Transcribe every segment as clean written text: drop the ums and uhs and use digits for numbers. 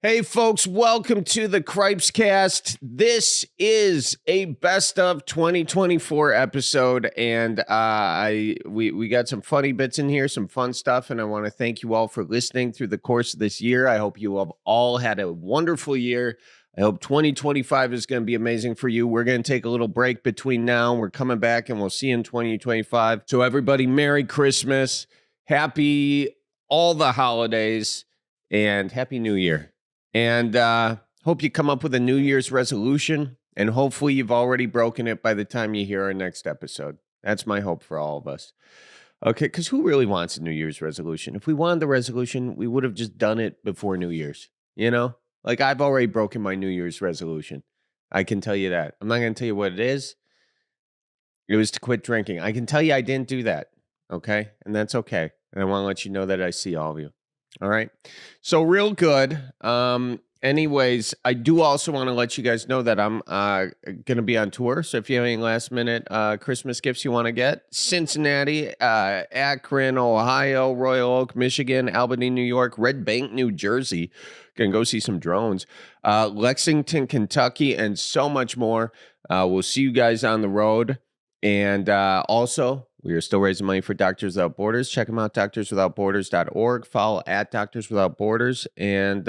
Hey folks, welcome to the Cripescast. This is a best of 2024 episode, and we got some funny bits in here, some fun stuff, and I want to thank you all for listening through the course of this year. I hope you have all had a wonderful year. I hope 2025 is going to be amazing for you. We're going to take a little break between now. We're coming back, and we'll see you in 2025. So everybody, Merry Christmas, Happy all the holidays, and Happy New Year. And hope you come up with a New Year's resolution, and hopefully you've already broken it by the time you hear our next episode. That's my hope for all of us. Okay, because who really wants a New Year's resolution? If we wanted the resolution, we would have just done it before New Year's, you know? Like, I've already broken my New Year's resolution. I can tell you that. I'm not going to tell you what it is. It was to quit drinking. I can tell you I didn't do that, okay? And that's okay. And I want to let you know that I see all of you. All right. So real good. Anyways, I do also want to let you guys know that I'm going to be on tour. So if you have any last minute Christmas gifts you want to get, Cincinnati, Akron, Ohio, Royal Oak, Michigan, Albany, New York, Red Bank, New Jersey. Going to go see some drones. Lexington, Kentucky, and so much more. We'll see you guys on the road. And also, we are still raising money for Doctors Without Borders. Check them out, doctorswithoutborders.org. Follow at Doctors Without Borders. And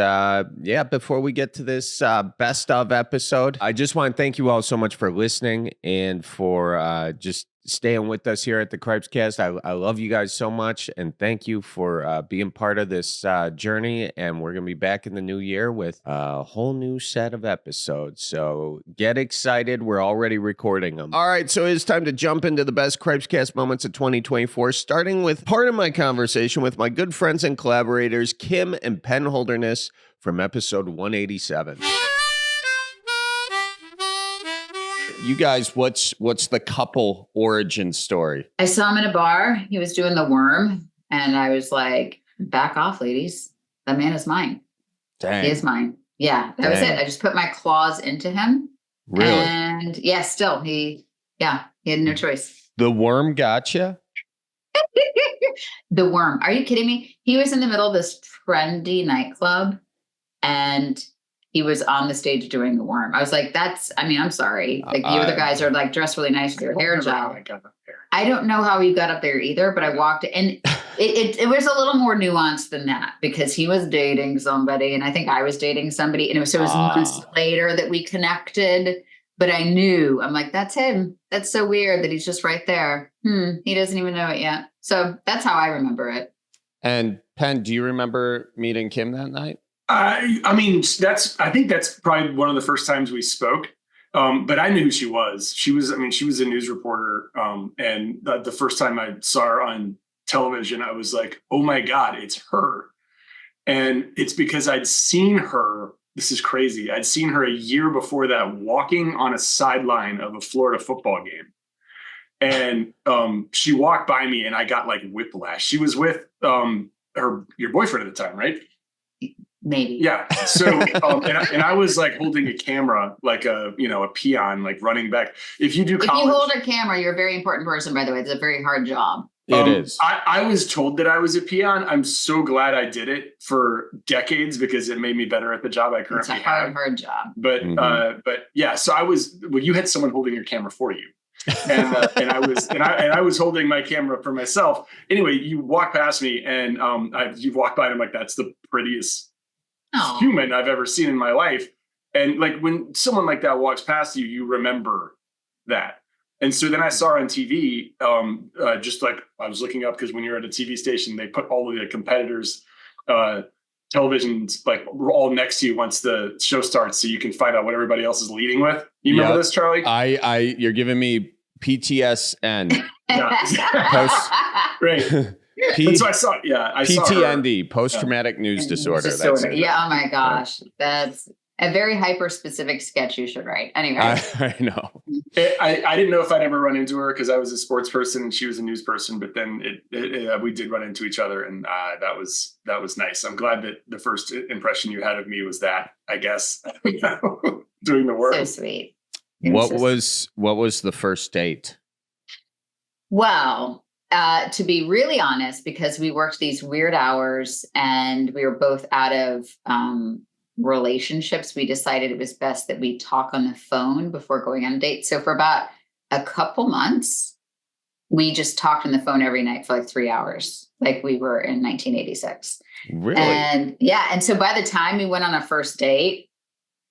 before we get to this best of episode, I just want to thank you all so much for listening and for just staying with us here at the Cripescast. I love you guys so much, and thank you for being part of this journey. And we're going to be back in the new year with a whole new set of episodes. So get excited. We're already recording them. All right, so it's time to jump into the best Cripescast moments of 2024, starting with part of my conversation with my good friends and collaborators, Kim and Penn Holderness, from episode 187. You guys, what's the couple origin story? I saw him in a bar. He was doing the worm, and I was like, back off, ladies. That man is mine. Dang. He is mine. Yeah, that was it. I just put my claws into him. Really? And yeah, still, he had no choice. The worm gotcha? The worm. Are you kidding me? He was in the middle of this trendy nightclub, and he was on the stage doing the worm. I was like, I'm sorry. Like, the other guys are like dressed really nice with their hair job. I don't know how he got up there either, but I walked and it was a little more nuanced than that, because he was dating somebody and I think I was dating somebody. And it was months later that we connected, but I knew, I'm like, that's him. That's so weird that he's just right there. He doesn't even know it yet. So that's how I remember it. And Penn, do you remember meeting Kim that night? I think that's probably one of the first times we spoke. But I knew who she was. She was a news reporter. And the first time I saw her on television, I was like, oh my God, it's her. And it's because I'd seen her. This is crazy. I'd seen her a year before that walking on a sideline of a Florida football game. And she walked by me and I got like whiplash. She was with your boyfriend at the time, right? Maybe. Yeah. So, and I was like holding a camera, like a peon, like running back. If you hold a camera, you're a very important person, by the way. It's a very hard job. It is. I was told that I was a peon. I'm so glad I did it for decades because it made me better at the job I currently have. It's a hard job. But, but yeah, so you had someone holding your camera for you. and I was holding my camera for myself. Anyway, you walk past me and you've walked by and I'm like, that's the prettiest human I've ever seen in my life. And like when someone like that walks past you, you remember that. And so then I saw her on TV, just like I was looking up because when you're at a TV station, they put all of the competitors' televisions like all next to you once the show starts, so you can find out what everybody else is leading with. You remember this, Charlie? You're giving me PTSN. Right. So I saw, PTND, post-traumatic news disorder. Yeah. Oh my gosh. That's a very hyper-specific sketch you should write. Anyway. I know. I didn't know if I'd ever run into her because I was a sports person and she was a news person, but then we did run into each other and that was nice. I'm glad that the first impression you had of me was that, I guess, doing the work. So sweet. What was the first date? Well, to be really honest, because we worked these weird hours and we were both out of relationships, we decided it was best that we talk on the phone before going on a date. So for about a couple months, we just talked on the phone every night for like 3 hours, like we were in 1986. Really? And yeah. And so by the time we went on our first date,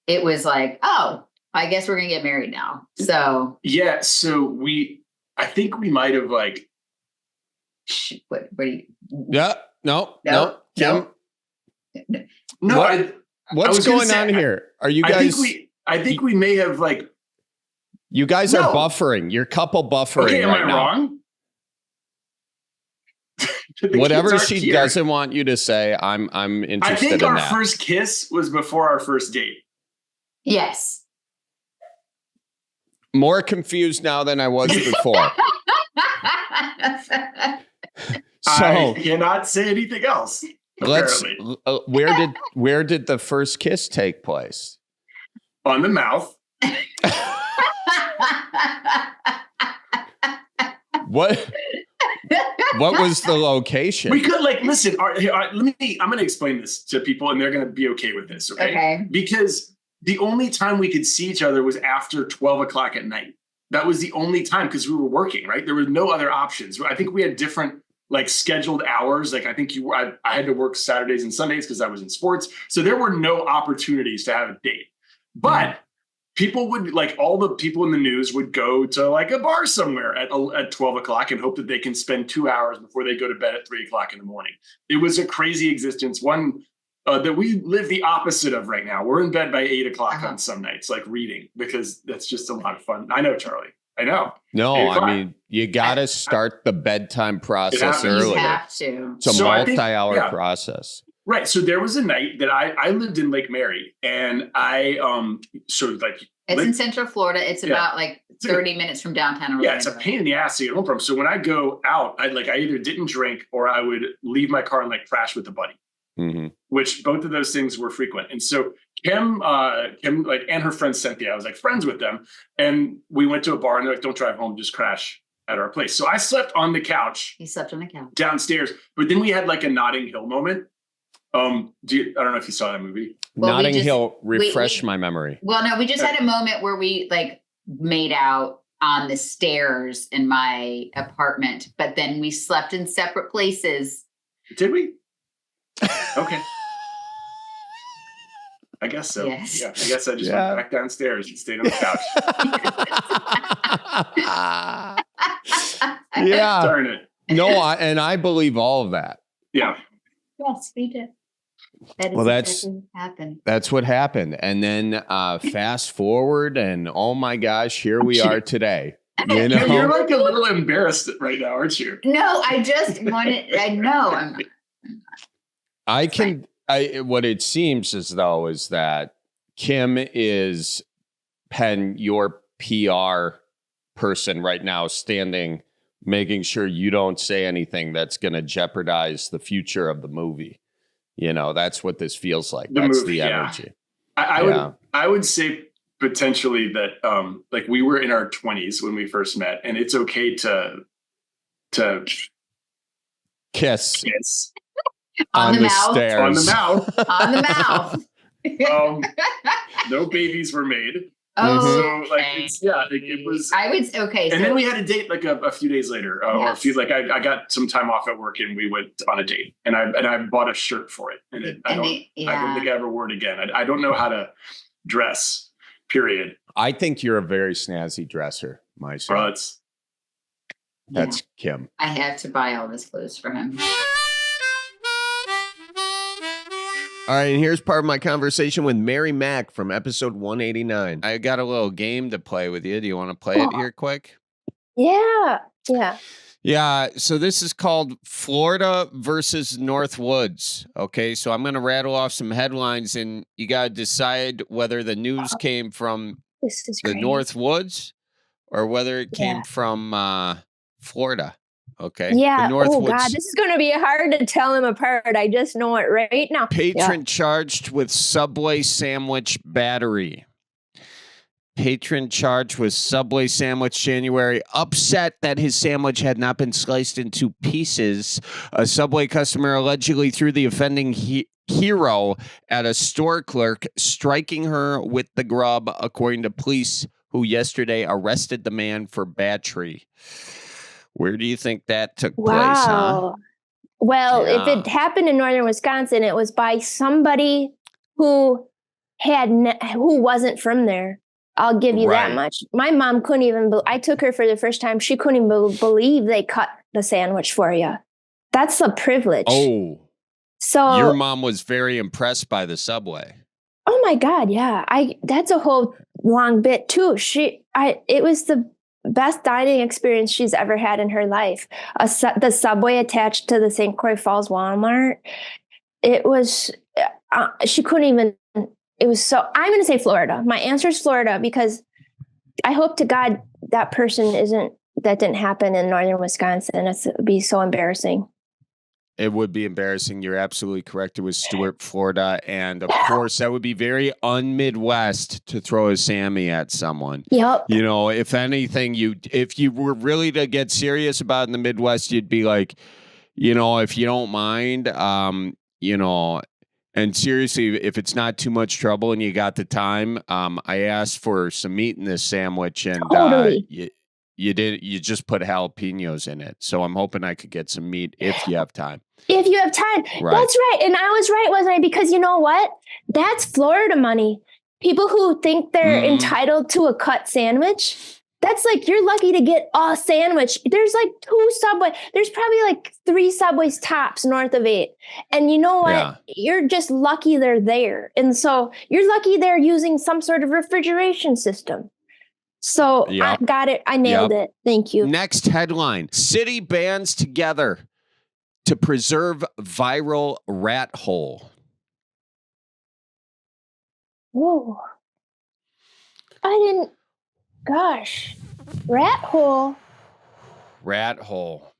it was like, oh, I guess we're going to get married now. So yeah. So I think we might have like. What do you? Yeah. No. Kim. No. What's going on here? Are you guys? I think we may have like. You guys are buffering. You're couple buffering. Okay, am right I now. wrong? Whatever she doesn't want you to say, I'm interested in that. I think our first kiss was before our first date. Yes. More confused now than I was before. So I cannot say anything else. Where did the first kiss take place? On the mouth. What was the location? We could listen. I'm going to explain this to people, and they're going to be okay with this. Okay. Because the only time we could see each other was after 12 o'clock at night. That was the only time because we were working. Right. There were no other options. I think we had different scheduled hours. Like I think I had to work Saturdays and Sundays because I was in sports. So there were no opportunities to have a date. But people would all the people in the news would go to a bar somewhere at 12 o'clock and hope that they can spend 2 hours before they go to bed at 3 o'clock in the morning. It was a crazy existence. One that we live the opposite of right now. We're in bed by 8 o'clock on some nights, reading, because that's just a lot of fun. I know, Charlie. I know. No, I mean, you got to start the bedtime process early. You have to. It's a multi-hour process. Right. So there was a night that I lived in Lake Mary, and I it's in Central Florida. It's about 30 minutes from downtown Orlando. Yeah, it's a pain in the ass to get home from. So when I go out, I either didn't drink or I would leave my car and crash with a buddy. Mm-hmm. Which both of those things were frequent. And so Kim and her friend Cynthia, I was friends with them, and we went to a bar and they're don't drive home, just crash at our place. So I slept on the couch. He slept on the couch downstairs, but then we had a Notting Hill moment. I don't know if you saw that movie. Well, Notting Hill, refresh my memory. Well, no, we just had a moment where we made out on the stairs in my apartment, but then we slept in separate places. Did we? Okay. I guess so. Yes. Yeah. I guess I just went back downstairs and stayed on the couch. Yeah. Darn it. No, I believe all of that. Yeah. Yes, we did. That's what happened. That's what happened. And then fast forward, and oh my gosh, here we are today. You know? You're a little embarrassed right now, aren't you? No, I just wanted. I know. What it seems as though is that Kim is your PR person right now, standing, making sure you don't say anything that's going to jeopardize the future of the movie. That's what this feels like. That's the energy. I would say potentially that we were in our 20s when we first met, and it's okay to kiss on the mouth. Stairs. On the mouth. On the mouth. No babies were made. Oh, so it was. I would okay. And then we had a date a few days later, or a few I got some time off at work and we went on a date, and I bought a shirt for it, and I don't think I ever wore it again. I don't know how to dress. Period. I think you're a very snazzy dresser, myself. That's Kim. I have to buy all this clothes for him. All right, and here's part of my conversation with Mary Mack from episode 189. I got a little game to play with you. Do you want to play it here quick? Yeah. Yeah, so this is called Florida versus Northwoods. Okay, so I'm going to rattle off some headlines, and you got to decide whether the news came from the Northwoods or whether it came from Florida. Okay. Yeah. Oh, God, this is going to be hard to tell them apart. I just know it right now. Patron charged with Subway sandwich battery. Patron charged with Subway sandwich January, upset that his sandwich had not been sliced into pieces. A Subway customer allegedly threw the offending hero at a store clerk, striking her with the grub, according to police who yesterday arrested the man for battery. Where do you think that took place, huh? Well, if it happened in northern Wisconsin, it was by somebody who who wasn't from there. I'll give you that much. My mom couldn't even. I took her for the first time. She couldn't even believe they cut the sandwich for you. That's a privilege. Oh, so your mom was very impressed by the Subway. Oh my God, yeah. That's a whole long bit too. It was the best dining experience she's ever had in her life. The Subway attached to the St. Croix Falls Walmart. It was, she couldn't even, it was so, I'm going to say Florida. My answer is Florida because I hope to God that that didn't happen in northern Wisconsin. It would be so embarrassing. It would be embarrassing. You're absolutely correct. It was Stuart, Florida. And of course, that would be very un-Midwest to throw a Sammy at someone. Yep. You know, if anything, if you were really to get serious about it in the Midwest, you'd be like, you know, if you don't mind, you know, and seriously, if it's not too much trouble and you got the time, I asked for some meat in this sandwich and totally. You just put jalapenos in it. So I'm hoping I could get some meat if you have time. If you have time. Right. That's right. And I was right, wasn't I? Because you know what? That's Florida money. People who think they're entitled to a cut sandwich, that's like, you're lucky to get a sandwich. There's like 2 Subway. There's probably like 3 Subways tops north of 8. And you know what? Yeah. You're just lucky they're there. And so you're lucky they're using some sort of refrigeration system. So I got it. I nailed it. Thank you. Next headline. City bands together to preserve viral rat hole. Whoa. Gosh. Rat hole. Rat hole.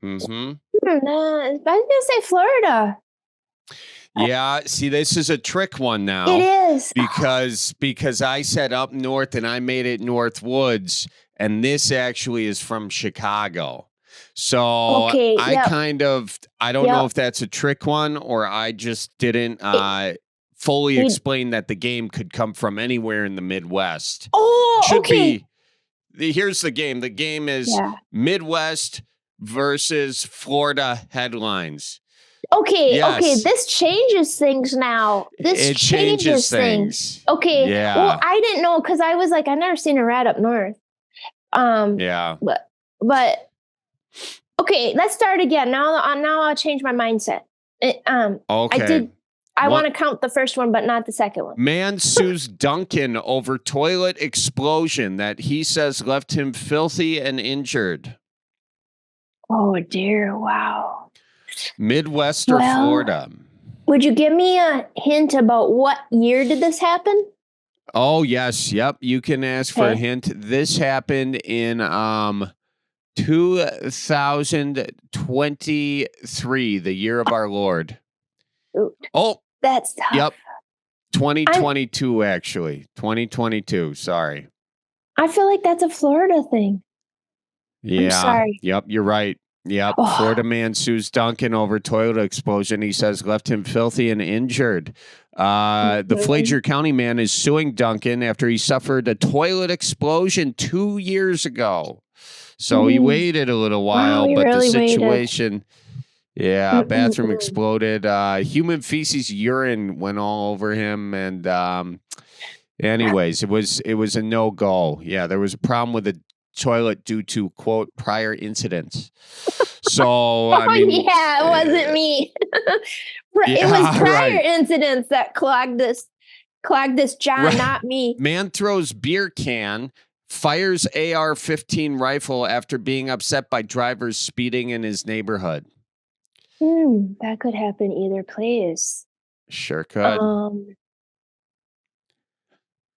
Mm-hmm. I was going to say Florida. Yeah, see, this is a trick one now. It is. Because I said up north and I made it Northwoods, and this actually is from Chicago. So I don't know if that's a trick one or I just didn't fully explain that the game could come from anywhere in the Midwest. Oh, Should be. Here's the game. The game is Midwest versus Florida headlines. Okay, this changes things now. It changes things. Okay, well, I didn't know because I was like, I've never seen a rat up north. But okay, let's start again. Now I'll change my mindset. Okay. I want to count the first one, but not the second one. Man sues Duncan over toilet explosion that he says left him filthy and injured. Oh dear! Wow. Midwest or Florida? Would you give me a hint about what year did this happen? Oh, yes. Yep. You can ask for a hint. This happened in 2023, the year of our Lord. Ooh, oh, that's tough. Yep. 2022, actually. 2022. Sorry. I feel like that's a Florida thing. Yeah. I'm sorry. Yep. You're right. Yep. Florida man sues Duncan over toilet explosion. He says left him filthy and injured. The Flager County man is suing Duncan after he suffered a toilet explosion 2 years ago. So he waited a little while, but the situation, bathroom exploded. Human feces, urine went all over him. And anyways, it was a no-go. Yeah, there was a problem with the toilet due to, quote, prior incidents. So I mean, it wasn't me. It was prior incidents that clogged this John, not me. Man throws beer can, fires AR-15 rifle after being upset by drivers speeding in his neighborhood. That could happen either place. Sure could.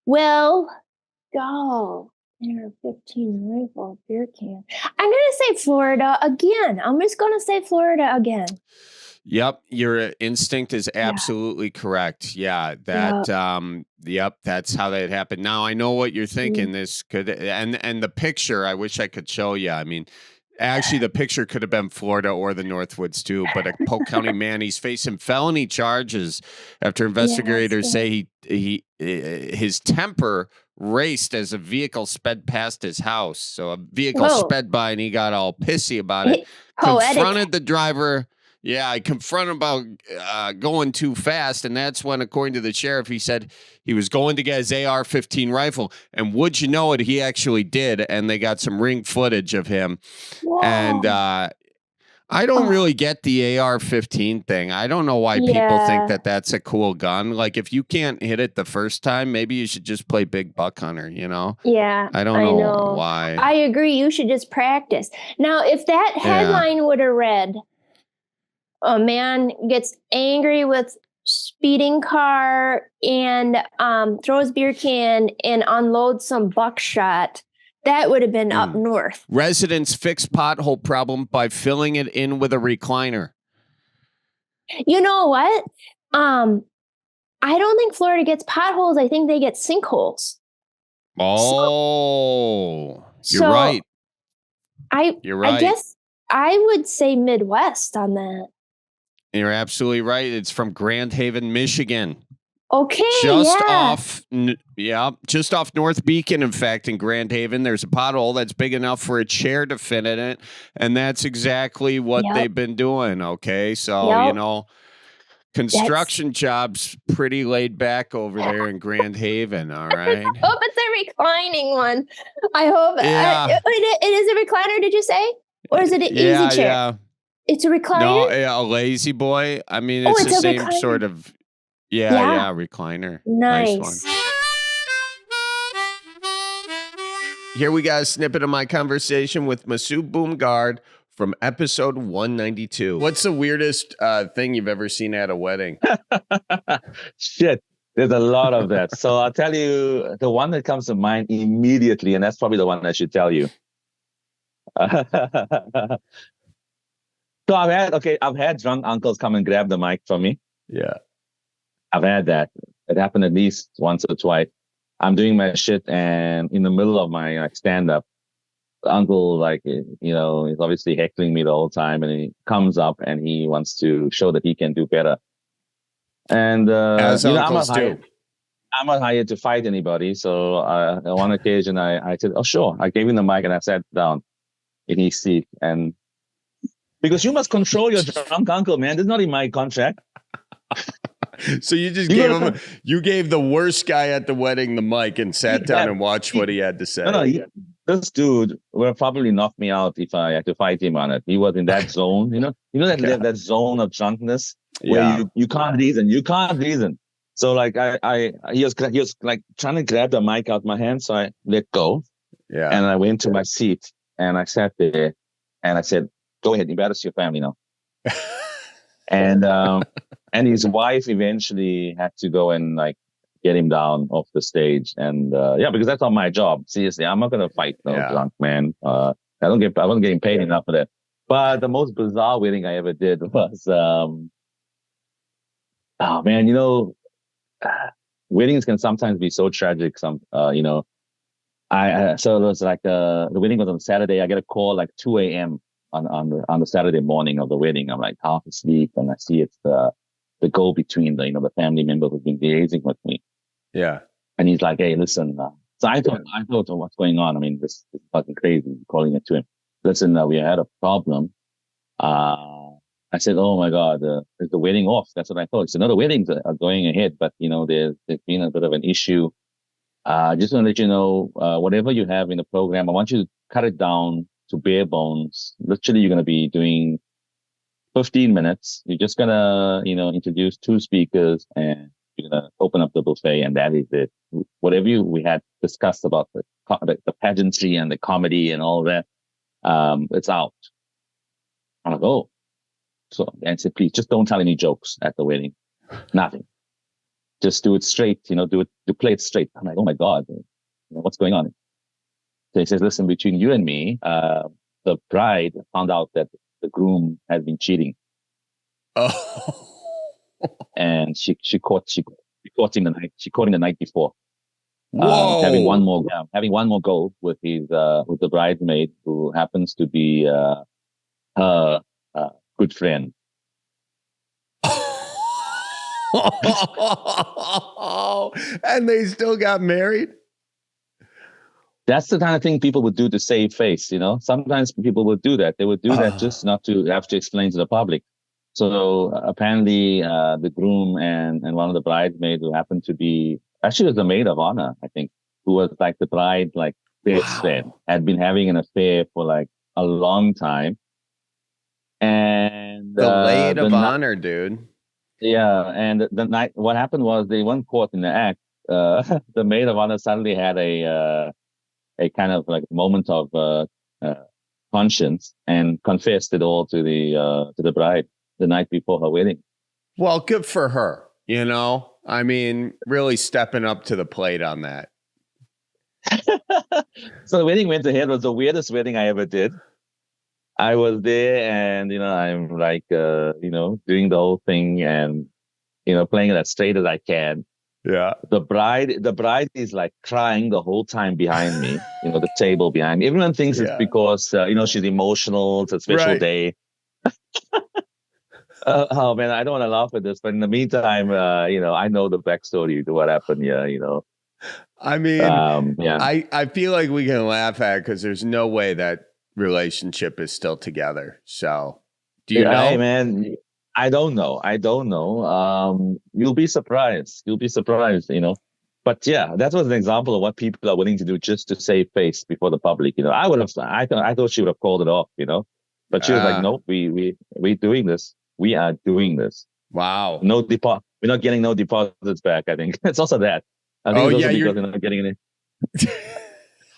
Well, go. AR-15 rifle, beer can. I'm going to say Florida again. I'm just going to say Florida again. Yep, your instinct is absolutely correct. Yeah, that that's how that happened. Now I know what you're thinking. This could and the picture, I wish I could show you. I mean, Actually, the picture could have been Florida or the Northwoods too, but a Polk County man, he's facing felony charges after investigators say his temper raced as a vehicle sped past his house. So a vehicle sped by and he got all pissy about it. Confronted the driver. Yeah, I confronted him about going too fast, and that's when, according to the sheriff, he said he was going to get his AR-15 rifle, and would you know it, he actually did, and they got some ring footage of him. Whoa. And I don't really get the AR-15 thing. I don't know why people think that that's a cool gun. Like, if you can't hit it the first time, maybe you should just play big buck hunter, you know? Yeah. I don't know why. I agree. You should just practice. Now, if that headline would have read, a man gets angry with speeding car and throws beer can and unloads some buckshot, that would have been up north. Residents fix pothole problem by filling it in with a recliner. You know what? I don't think Florida gets potholes. I think they get sinkholes. Oh, you're right. You're right. I guess I would say Midwest on that. You're absolutely right. It's from Grand Haven, Michigan. Okay, just off North Beacon. In fact, in Grand Haven, there's a pothole that's big enough for a chair to fit in it, and that's exactly what they've been doing. Okay, so you know, construction jobs pretty laid back over there in Grand Haven. All right. I hope it's a reclining one. I hope it is a recliner. Did you say, or is it an easy chair? Yeah. It's a recliner? No, a lazy boy. I mean, it's the same recliner. Sort of. Yeah, recliner. Nice one. Here we got a snippet of my conversation with Masood Boomgard from episode 192. What's the weirdest thing you've ever seen at a wedding? Shit, there's a lot of that. So I'll tell you the one that comes to mind immediately, and that's probably the one I should tell you. So I've had drunk uncles come and grab the mic from me. Yeah. I've had that. It happened at least once or twice. I'm doing my shit, and in the middle of my stand-up, the uncle, he's obviously heckling me the whole time, and he comes up and he wants to show that he can do better. And as uncles do. I'm not hired to fight anybody. So on one occasion, I said, "Oh, sure." I gave him the mic and I sat down in his seat, and because you must control your drunk uncle, man. This is not in my contract. So you just gave the worst guy at the wedding the mic and sat down and watched what he had to say. No, this dude would probably knock me out if I had to fight him on it. He was in that zone, that zone of drunkenness where you can't reason. You can't reason. So he was like trying to grab the mic out of my hand, so I let go. Yeah. And I went to my seat and I sat there and I said, "Go ahead, embarrass your family now." And his wife eventually had to go and get him down off the stage. And because that's not my job. Seriously, I'm not gonna fight no drunk man. I wasn't getting paid enough for that. But the most bizarre wedding I ever did was weddings can sometimes be so tragic. So it was the wedding was on Saturday. I get a call 2 a.m. on the Saturday morning of the wedding. I'm half asleep, and I see it's the go-between, the family member who's been liaising with me. Yeah. And he's like, "Hey, listen." So I thought, what's going on? I mean, this is fucking crazy. Calling it to him. "Listen, we had a problem." I said, "Oh my God, is the wedding off?" That's what I thought. He said, "No, the weddings are going ahead, but there's been a bit of an issue. Just want to let you know, whatever you have in the program, I want you to cut it down to bare bones. Literally, you're going to be doing 15 minutes. You're just going to, introduce 2 speakers, and you're going to open up the buffet, and that is it. Whatever we had discussed about the pageantry and the comedy and all that, it's out." I'm like, "Oh." So, and said, "Please, just don't tell any jokes at the wedding. Nothing. Just do it straight, play it straight." I'm like, "Oh my God, what's going on?" So he says, "Listen, between you and me, the bride found out that the groom has been cheating." Oh. And she caught him the night before. having one more go with his with the bridesmaid who happens to be her good friend. And they still got married? That's the kind of thing people would do to save face, you know? Sometimes people would do that. They would do that just not to have to explain to the public. So apparently the groom and one of the bridesmaids who happened to be, actually was the maid of honor, I think, who was like the bride, like best friend, had been having an affair for like a long time. And the maid of honor, dude. Yeah. And the night, what happened was they weren't caught in the act. The maid of honor suddenly had a kind of like moment of conscience and confessed it all to the bride the night before her wedding. Well, good for her. You know, I mean, really stepping up to the plate on that. So the wedding went ahead. It was the weirdest wedding I ever did. I was there, and you know, I'm like, you know, doing the whole thing, and you know, playing it as straight as I can. Yeah. The bride is like crying the whole time behind me, you know, the table behind me. Everyone thinks it's because, you know, she's emotional. It's a special day. Oh man, I don't want to laugh at this, but in the meantime, you know, I know the backstory to what happened here, you know. I mean, I feel like we can laugh at it because there's no way that relationship is still together. So do you know? Hey man, I don't know. You'll be surprised. You know. But yeah, that was an example of what people are willing to do just to save face before the public. You know, I thought she would have called it off. You know, but she was like, "Nope, we're doing this. We are doing this." Wow. No deposit. We're not getting no deposits back. I think it's also that. I think it's also because they're not getting it.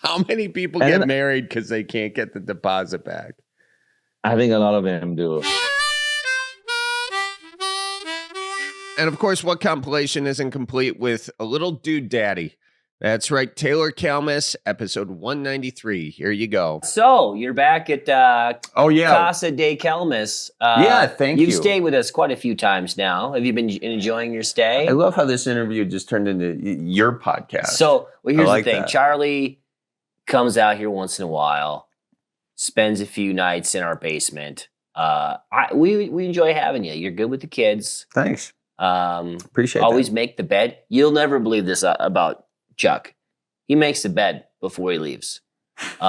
How many people get married because they can't get the deposit back? I think a lot of them do. And of course, what compilation isn't complete with a little dude daddy? That's right, Taylor Kalmus, episode 193. Here you go. So you're back at Casa de Kalmus. Thank you. You've stayed with us quite a few times now. Have you been enjoying your stay? I love how this interview just turned into your podcast. So here's the thing. That. Charlie comes out here once in a while, spends a few nights in our basement. We enjoy having you. You're good with the kids. Thanks. Appreciate always that. Make the bed. You'll never believe this about Chuck. He makes the bed before he leaves. He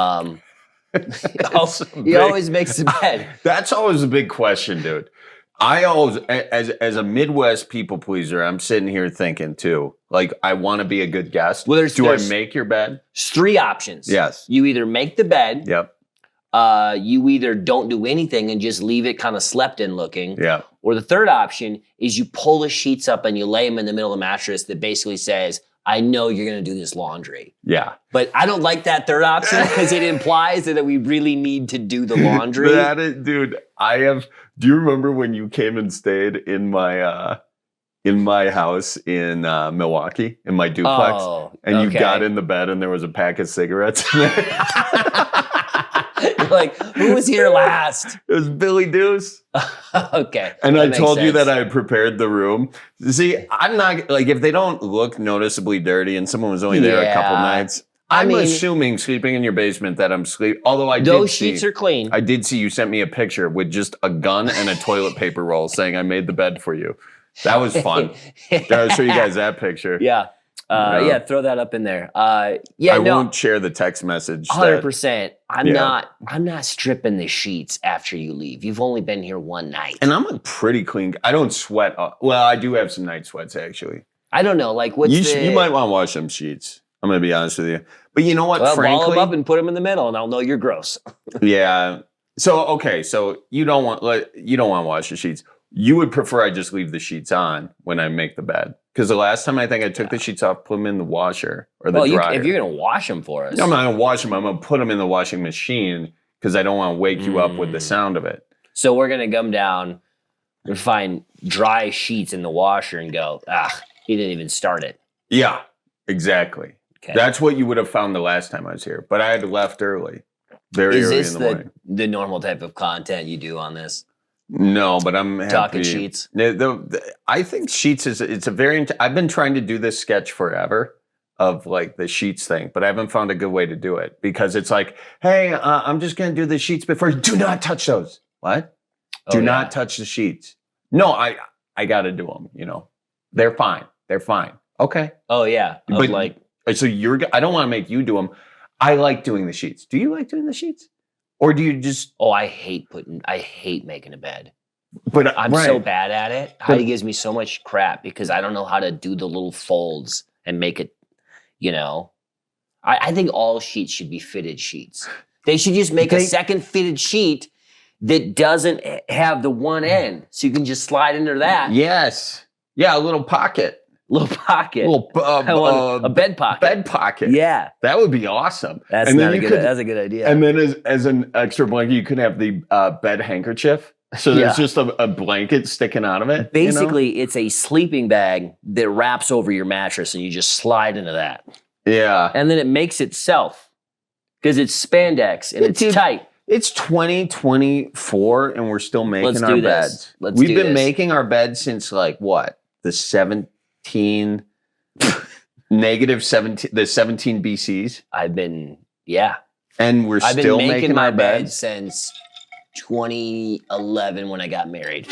always makes the bed. That's always a big question, dude. I always, as a Midwest people pleaser, I'm sitting here thinking too, like, I want to be a good guest. Well, Do I make your bed? There's three options. Yes. You either make the bed. Yep. You either don't do anything and just leave it kind of slept in looking. Yeah. Or the third option is you pull the sheets up and you lay them in the middle of the mattress that basically says, I know you're going to do this laundry. Yeah. But I don't like that third option because it implies that we really need to do the laundry. Dude, do you remember when you came and stayed in my house in Milwaukee, in my duplex? And you got in the bed and there was a pack of cigarettes in there? Like, who was here last? It was Billy Deuce. Okay. And I told you that I had prepared the room. See, I'm not, like, if they don't look noticeably dirty and someone was only there a couple nights, I'm assuming sleeping in your basement that I'm sleeping. Although those sheets are clean. I did see you sent me a picture with just a gun and a toilet paper roll saying I made the bed for you. That was fun. I'll show you guys that picture. Yeah. Throw that up in there. I won't share the text message. 100%. I'm not stripping the sheets after you leave. You've only been here one night. And I'm a pretty clean. I don't sweat. Well, I do have some night sweats actually. I don't know. Like, you might want to wash them sheets. I'm going to be honest with you. But you know what? Frankly, ball them up and put them in the middle, and I'll know you're gross. Yeah. So you don't want to wash the sheets. You would prefer I just leave the sheets on when I make the bed. Because the last time I think I took the sheets off, put them in the washer or the dryer. If you're going to wash them for us. No, I'm not going to wash them. I'm going to put them in the washing machine because I don't want to wake you up with the sound of it. So we're going to come down and find dry sheets in the washer and go, he didn't even start it. Yeah, exactly. Okay. That's what you would have found the last time I was here. But I had left early. Very early in the morning. Is this the normal type of content you do on this? No, but I'm happy. Talking sheets. I think sheets is I've been trying to do this sketch forever. of like the sheets thing, but I haven't found a good way to do it because it's like, hey, I'm just going to do the sheets before. Do not touch those. What? Do not touch the sheets. No, I got to do them. You know, they're fine. They're fine. Okay. Oh yeah. But like, so I don't want to make you do them. I like doing the sheets. Do you like doing the sheets? Or do you just? Oh, I hate making a bed. But I'm so bad at it. Heidi gives me so much crap because I don't know how to do the little folds and make it, you know. I think all sheets should be fitted sheets. They should just make a second fitted sheet that doesn't have the one end. So you can just slide into that. Yes. Yeah, a little pocket. Little pocket. A bed pocket. Bed pocket. Yeah. That would be awesome. That's a good idea. And then as an extra blanket, you could have the bed handkerchief. So there's just a blanket sticking out of it. Basically, it's a sleeping bag that wraps over your mattress and you just slide into that. Yeah. And then it makes itself because it's spandex and it's tight. It's 2024 and we're still making our beds. We've been making our beds since like what? The 17 BCs. And we're still making my our bed beds since 2011 when I got married.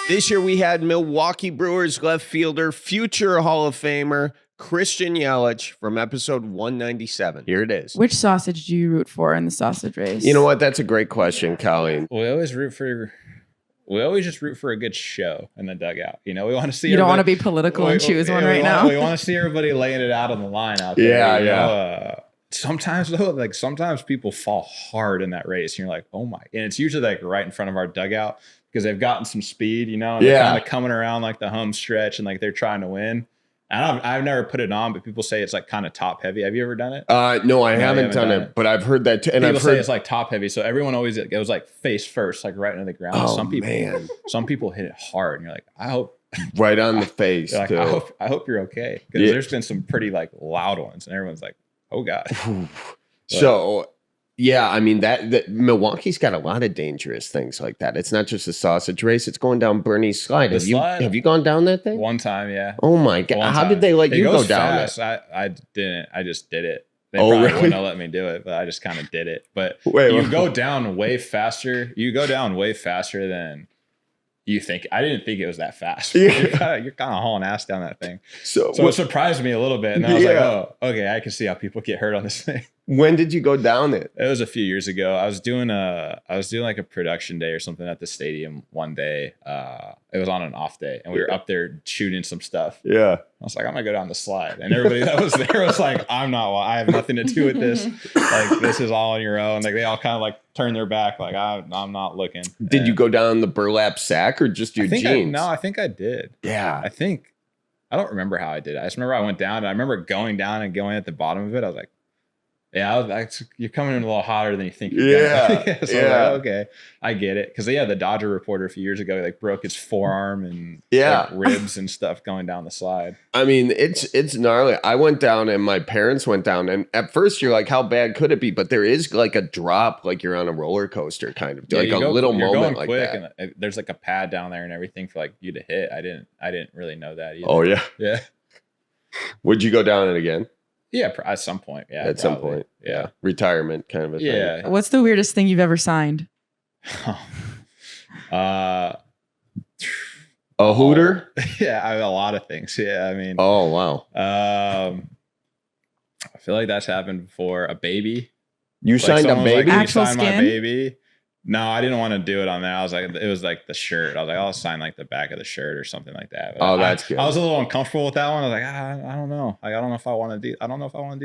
This year we had Milwaukee Brewers left fielder, future Hall of Famer, Christian Yelich from episode 197. Here it is. Which sausage do you root for in the sausage race? You know what? That's a great question, Colleen. We always just root for a good show in the dugout. You know, we want to see. You don't want to be political and choose one right now. We want to see everybody laying it out on the line out there. Yeah. Sometimes though, sometimes people fall hard in that race, and you're like, oh my! And it's usually like right in front of our dugout because they've gotten some speed, you know, and they're kind of coming around like the home stretch and like they're trying to win. And I've never put it on, but people say it's like kind of top heavy. Have you ever done it? No, I haven't done it, but I've heard that too. And people say it's like top heavy. So everyone always goes like face first, like right into the ground. Oh, some people hit it hard, and you're like, I hope right on the face. Like, I hope you're okay because there's been some pretty like loud ones, and everyone's like, oh god. So yeah, I mean that Milwaukee's got a lot of dangerous things like that. It's not just a sausage race; it's going down Bernie's slide. Have you gone down that thing? One time, yeah. Oh my god! How did they let you go down it? I didn't. I just did it. They probably wouldn't have let me do it, but I just kind of did it. But you go down way faster. You go down way faster than you think. I didn't think it was that fast. You're kind of hauling ass down that thing. So it surprised me a little bit. And I was like, oh, okay, I can see how people get hurt on this thing. When did you go down it? It was a few years ago. I was doing like a production day or something at the stadium one day. It was on an off day, and we were up there shooting some stuff. Yeah. I was like, I'm gonna go down the slide, and everybody that was there was like, I have nothing to do with this. Like, this is all on your own. Like, they all kind of like turned their back. Like, I'm not looking. Did you go down the burlap sack or just your jeans? I think I did. Yeah. I don't remember how I did it. I just remember I went down, and I remember going down and going at the bottom of it. I was like, you're coming in a little hotter than you think you're gonna. So like, okay, I get it. Because the Dodger reporter a few years ago like broke his forearm and like, ribs and stuff going down the slide. I mean, it's gnarly. I went down and my parents went down, and at first you're like, how bad could it be? But there is like a drop, like you're on a roller coaster, kind of like a little moment like that. And there's like a pad down there and everything for like you to hit. I didn't really know that either. Oh yeah, yeah. Would you go down it again? Yeah, at some point. Yeah, at some point. Yeah, retirement kind of a thing. Yeah. What's the weirdest thing you've ever signed? A hooter? Yeah, I have a lot of things. Yeah, I mean. Oh wow. I feel like that's happened before. A baby. You signed a baby? Like, actual skin? My baby. No, I didn't want to do it on that. I was like, it was like the shirt. I was like, I'll sign like the back of the shirt or something like that. But that's good. I was a little uncomfortable with that one. I was like, I don't know. Like, I don't know if I want to do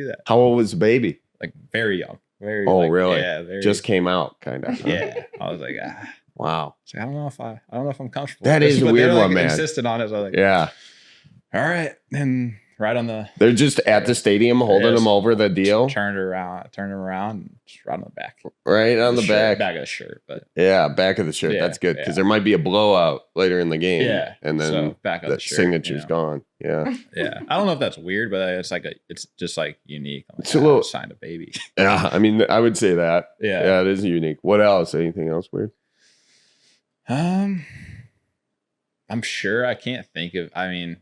that. How old was the baby? Like very young. Very. Oh, really? Yeah. Just came out, kind of. Yeah. I was like, wow. I don't know if I'm comfortable. That is a weird one, man. Insisted on it. So I was like, yeah. All right, and right on the. They're just at the stadium holding them over the deal. Turn them around, just right on the back. Right on the back. Back of the shirt, but. Yeah, back of the shirt. That's good because there might be a blowout later in the game. Yeah, and then back of the shirt, signature's gone. Yeah. Yeah, I don't know if that's weird, but it's just like unique. Like, it's a little signed a baby. Yeah, I mean, I would say that. Yeah, it is unique. What else? Anything else weird? I'm sure I can't think of. I mean.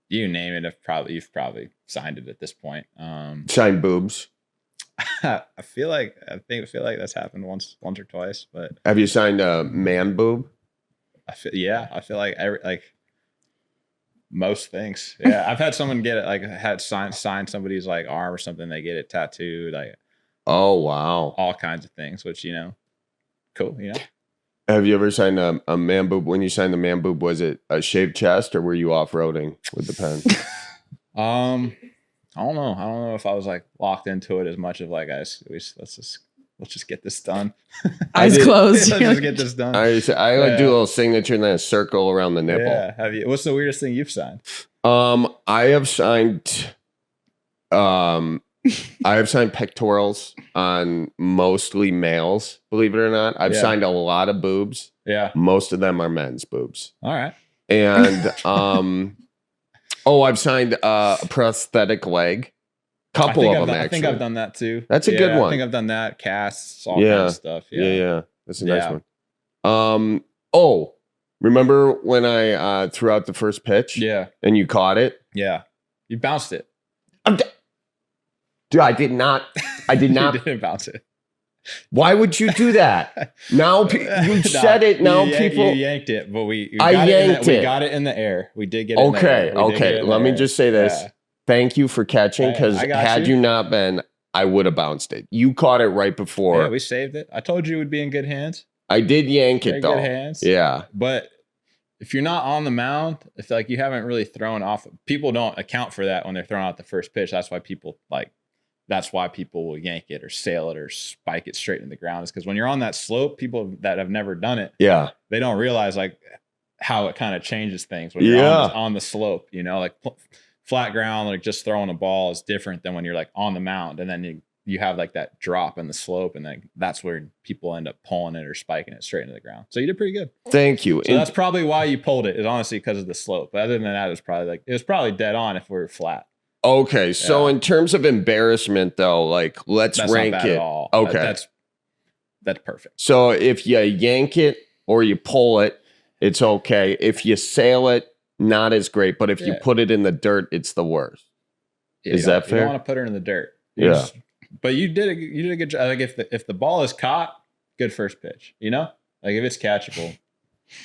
you name it. You've probably signed it at this point. Signed boobs. I feel like that's happened once or twice. But have you signed a man boob? I feel like most things. Yeah, I've had someone get it, like had sign somebody's like arm or something. They get it tattooed. Like, oh wow, all kinds of things. Which cool. Have you ever signed a man boob? When you signed the man boob, was it a shaved chest or were you off roading with the pen? I don't know. I don't know if I was like locked into it as much of like let's just get this done. Eyes closed. Let's just get this done. I do a little signature and then a circle around the nipple. Yeah. Have you? What's the weirdest thing you've signed? I have signed pectorals on mostly males, believe it or not. I've signed a lot of boobs. Yeah. Most of them are men's boobs. All right. And I've signed a prosthetic leg. Couple of them, actually. I think I've done that too. That's a good one. I think I've done that. Casts, all kinds of stuff. Yeah. That's a nice one. Remember when I threw out the first pitch? Yeah. And you caught it? Yeah. You bounced it. Dude, I did not. You didn't bounce it. Why would you do that? Now you said it. Now people. You yanked it, but we got it in the air. We did get it. Okay. Let me just say this. Yeah. Thank you for catching, because had you not been, I would have bounced it. You caught it right before. Yeah, we saved it. I told you it would be in good hands. I did yank it though. Good hands. Yeah. But if you're not on the mound, it's like you haven't really thrown off. People don't account for that when they're throwing out the first pitch. That's why people will yank it or sail it or spike it straight into the ground. Is because when you're on that slope, people that have never done it, they don't realize like how it kind of changes things when you're on the slope. Like flat ground, like just throwing a ball is different than when you're like on the mound, and then you have like that drop in the slope, and then that's where people end up pulling it or spiking it straight into the ground. So you did pretty good. Thank you. So that's probably why you pulled it, is honestly because of the slope. But other than that, it was probably dead on if we were flat. Okay, so in terms of embarrassment, though, like that's rank not bad it. At all. Okay, that's perfect. So if you yank it or you pull it, it's okay. If you sail it, not as great. But if you put it in the dirt, it's the worst. Is that fair? You don't want to put her in the dirt. But you did a good job. Like if the ball is caught, good first pitch. Like if it's catchable,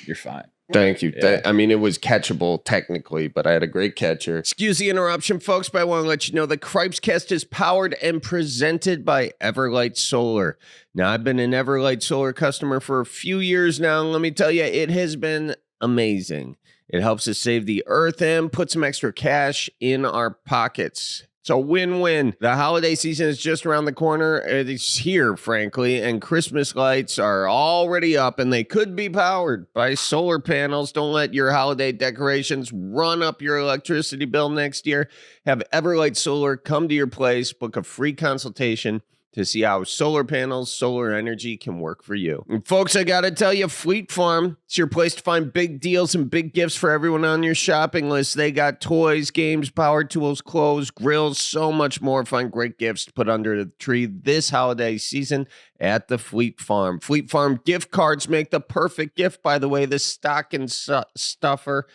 you're fine. Thank you. Yeah. I mean, it was catchable technically, but I had a great catcher. Excuse the interruption, folks, but I want to let you know the Cripescast is powered and presented by Everlight Solar. Now, I've been an Everlight Solar customer for a few years now, and let me tell you, it has been amazing. It helps us save the earth and put some extra cash in our pockets. It's a win-win. The holiday season is just around the corner. It's here, frankly, and Christmas lights are already up, and they could be powered by solar panels. Don't let your holiday decorations run up your electricity bill next year. Have Everlight Solar come to your place, book a free consultation to see how solar panels, solar energy can work for you. And folks, I gotta tell you, Fleet Farm, it's your place to find big deals and big gifts for everyone on your shopping list. They got toys, games, power tools, clothes, grills, so much more. Find great gifts to put under the tree this holiday season at the Fleet Farm. Fleet Farm gift cards make the perfect gift, by the way, the stocking stuffer.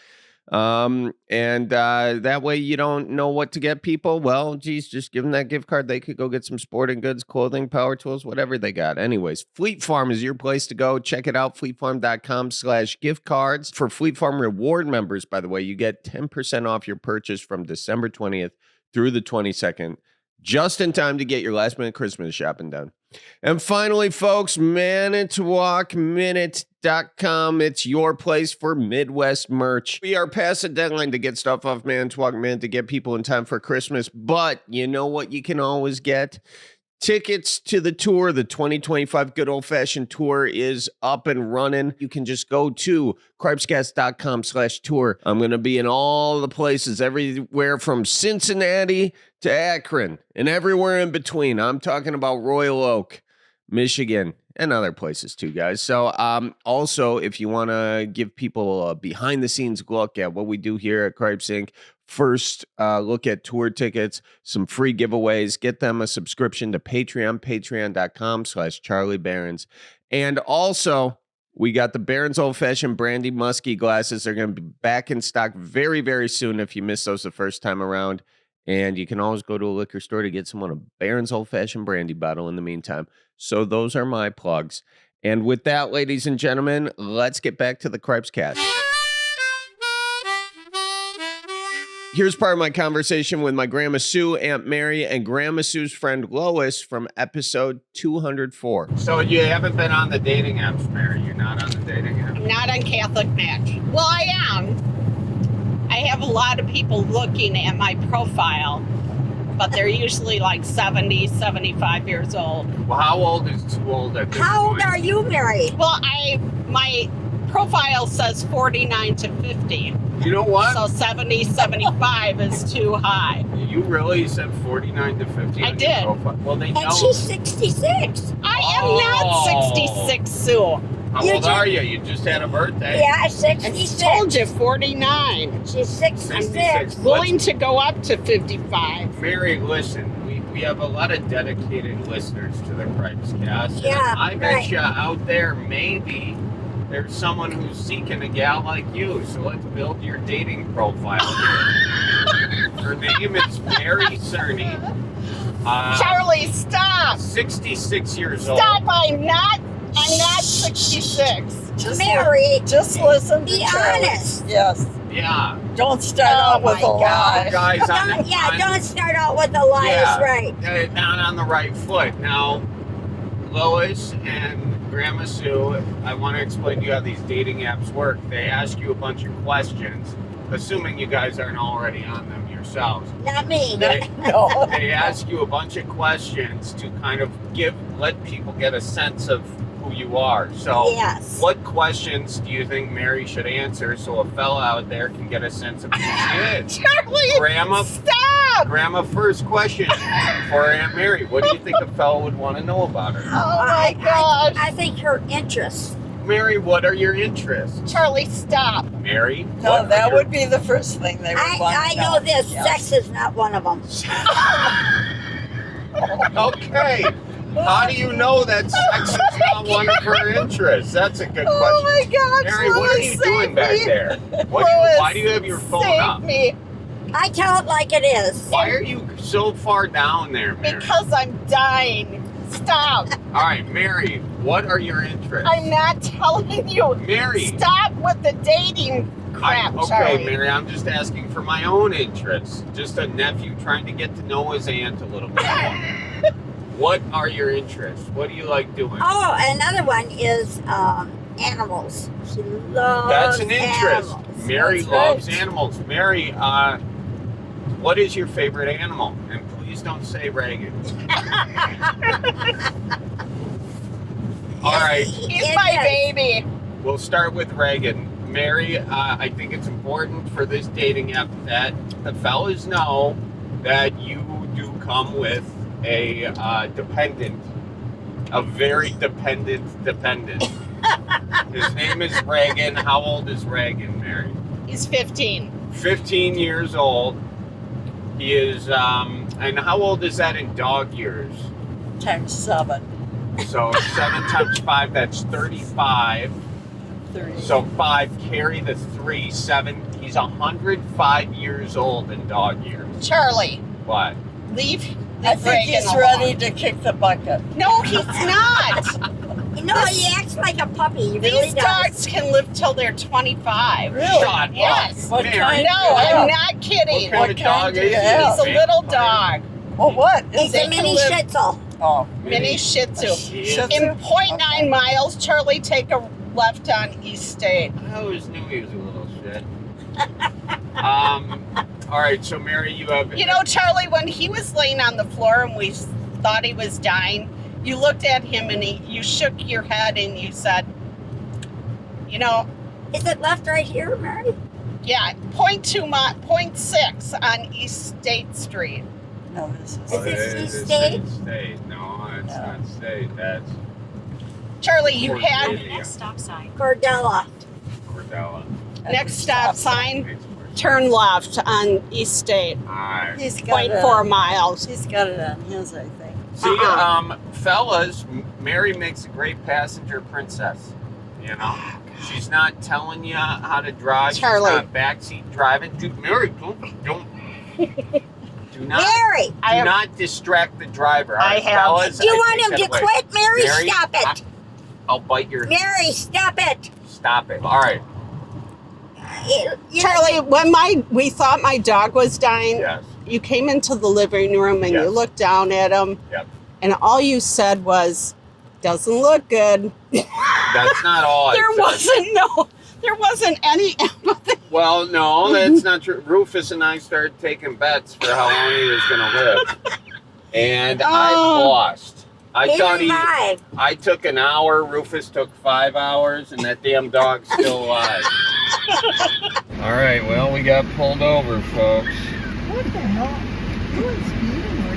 That way you don't know what to get people. Well, geez, just give them that gift card. They could go get some sporting goods, clothing, power tools, whatever they got. Anyways, Fleet Farm is your place to go. Check it out, fleetfarm.com/gift cards. For Fleet Farm reward members, by the way, you get 10% off your purchase from December 20th through the 22nd, just in time to get your last minute Christmas shopping done. And finally, folks, ManitowalkMinute.com. It's your place for Midwest merch. We are past the deadline to get stuff off Manitowoc Minute to get people in time for Christmas. But you know what you can always get? Tickets to the tour. The 2025 Good Old Fashioned Tour is up and running. You can just go to cripescast.com/tour. I'm going to be in all the places, everywhere from Cincinnati to Akron and everywhere in between. I'm talking about Royal Oak, Michigan, and other places too, guys. So also, if you want to give people a behind the scenes look at what we do here at Cripes Inc., first look at tour tickets, some free giveaways, get them a subscription to Patreon, patreon.com/Charlie Barons. And also, We got the Barron's Old Fashioned Brandy Muskie glasses. They're going to be back in stock very, very soon if you missed those the first time around. And you can always go to a liquor store to get someone a Barron's Old Fashioned Brandy bottle in the meantime. So those are my plugs. And with that, ladies and gentlemen, let's get back to the Cripescast. Here's part of my conversation with my Grandma Sue, Aunt Mary, and Grandma Sue's friend Lois from episode 204. So you haven't been on the dating apps, Mary? You're not on the dating apps? I'm not on Catholic Match. Well, I am. I have a lot of people looking at my profile, but they're usually like 70, 75 years old. Well, how old is too old at this How old point? are you, Mary? Well, my profile says 49 to 50. You know what? So 70, 75 is too high. You really said 49 to 50? I did. Well, they know. And she's 66. I am not 66, Sue. How You old just- are you? You just had a birthday. Yeah, I 66. told you 49. She's 66. Willing to go up to 55. Mary, listen, we have a lot of dedicated listeners to the Cripescast. Yeah, I bet right. you out there, maybe there's someone who's seeking a gal like you. So let's build your dating profile here. Her name is Mary Cerny. Charlie, stop. 66 years old. Stop. I'm not 66. Mary, Just listen be honest. Yes. Yeah. Don't start out with a lie. Guys, Don't start out with the lies, Yeah. right? Not on the right foot. Now, Lois and Grandma Sue, I want to explain to you how these dating apps work. They ask you a bunch of questions, assuming you guys aren't already on them yourselves. Not me. They ask you a bunch of questions to kind of let people get a sense of who you are. So, Yes. what questions do you think Mary should answer so a fella out there can get a sense of who she is? Charlie, Grandma, stop. Grandma, first question for Aunt Mary. What do you think a fella would want to know about her? Oh my gosh. I think her interests. Mary, what are your interests? Charlie, stop. Mary? No, that would be the first thing they would want I to know this. Yes. Sex is not one of them. Okay. How do you know that sex is not one of her interests? That's a good question. Oh my gosh, Mary, what are Lois, you save doing back me. there? Lois, Why do you have your phone save up? me. I tell it like it is. Why are you so far down there, Mary? Because I'm dying. Stop. All right, Mary, what are your interests? I'm not telling you. Mary. Stop with the dating crap, Okay, Charlie. Mary, I'm just asking for my own interests. Just a nephew trying to get to know his aunt a little bit more. What are your interests? What do you like doing? Oh, another one is animals. She loves That's an interest. animals. Mary That's loves right. animals. Mary, what is your favorite animal? And please don't say Reagan. All right, He's my baby. we'll start with Reagan. Mary, I think it's important for this dating app that the fellas know that you do come with a dependent, a very dependent. His name is Reagan. How old is Reagan, Mary? He's 15. 15 years old. He is, and how old is that in dog years? Times 7. So 7 times 5, that's 35. 30. So 5, carry the 3, 7. He's 105 years old in dog years. Charlie, What? leave I think Reagan he's alone. ready to kick the bucket. No, he's not. You know, he acts like a puppy. He really These does. dogs can live till they're 25. Really? Shut Yes. up. What Mary. kind? No, I'm not kidding. What kind of dog do is you he? have? He's a little dog. Oh, what? He's They a can mini live- Shih Tzu. Oh, Mini Shih Tzu. Shih Tzu? In 0.9 miles, Charlie, take a left on East State. I always knew he was a little shit. All right, so Mary, you have. You know, Charlie, when he was laying on the floor and we thought he was dying, you looked at him and you shook your head and you said, you know, Is it left right here, Mary? yeah, 0.6 on East State Street. no, this is. Is this it East is State? State. No, it's No. not state. That's Charlie, you Cordelia. had Stop sign. Cordella. Cordella. next stop sign, turn left on East State. All right. He's got it. 0.4 miles. He's got it on his, I think. See, fellas, Mary makes a great passenger princess. You know, she's not telling you how to drive. Charlie. She's not backseat driving. Dude, Mary, don't. Do not, Mary! do not distract the driver. I have. Fellas, Do you I want take him that to away. quit? Mary, Mary, stop it! I'll bite your. Mary, stop it! Stop it. All right. Charlie, when we thought my dog was dying, Yes. you came into the living room and Yes. you looked down at him, Yep. and all you said was, "Doesn't look good." That's not all. There wasn't any empathy. Well, no, that's not true. Rufus and I started taking bets for how long he was going to live, and I lost. I thought I took an hour. Rufus took 5 hours, and that damn dog's still alive. All right, well, we got pulled over, folks. What the hell? You weren't speeding, were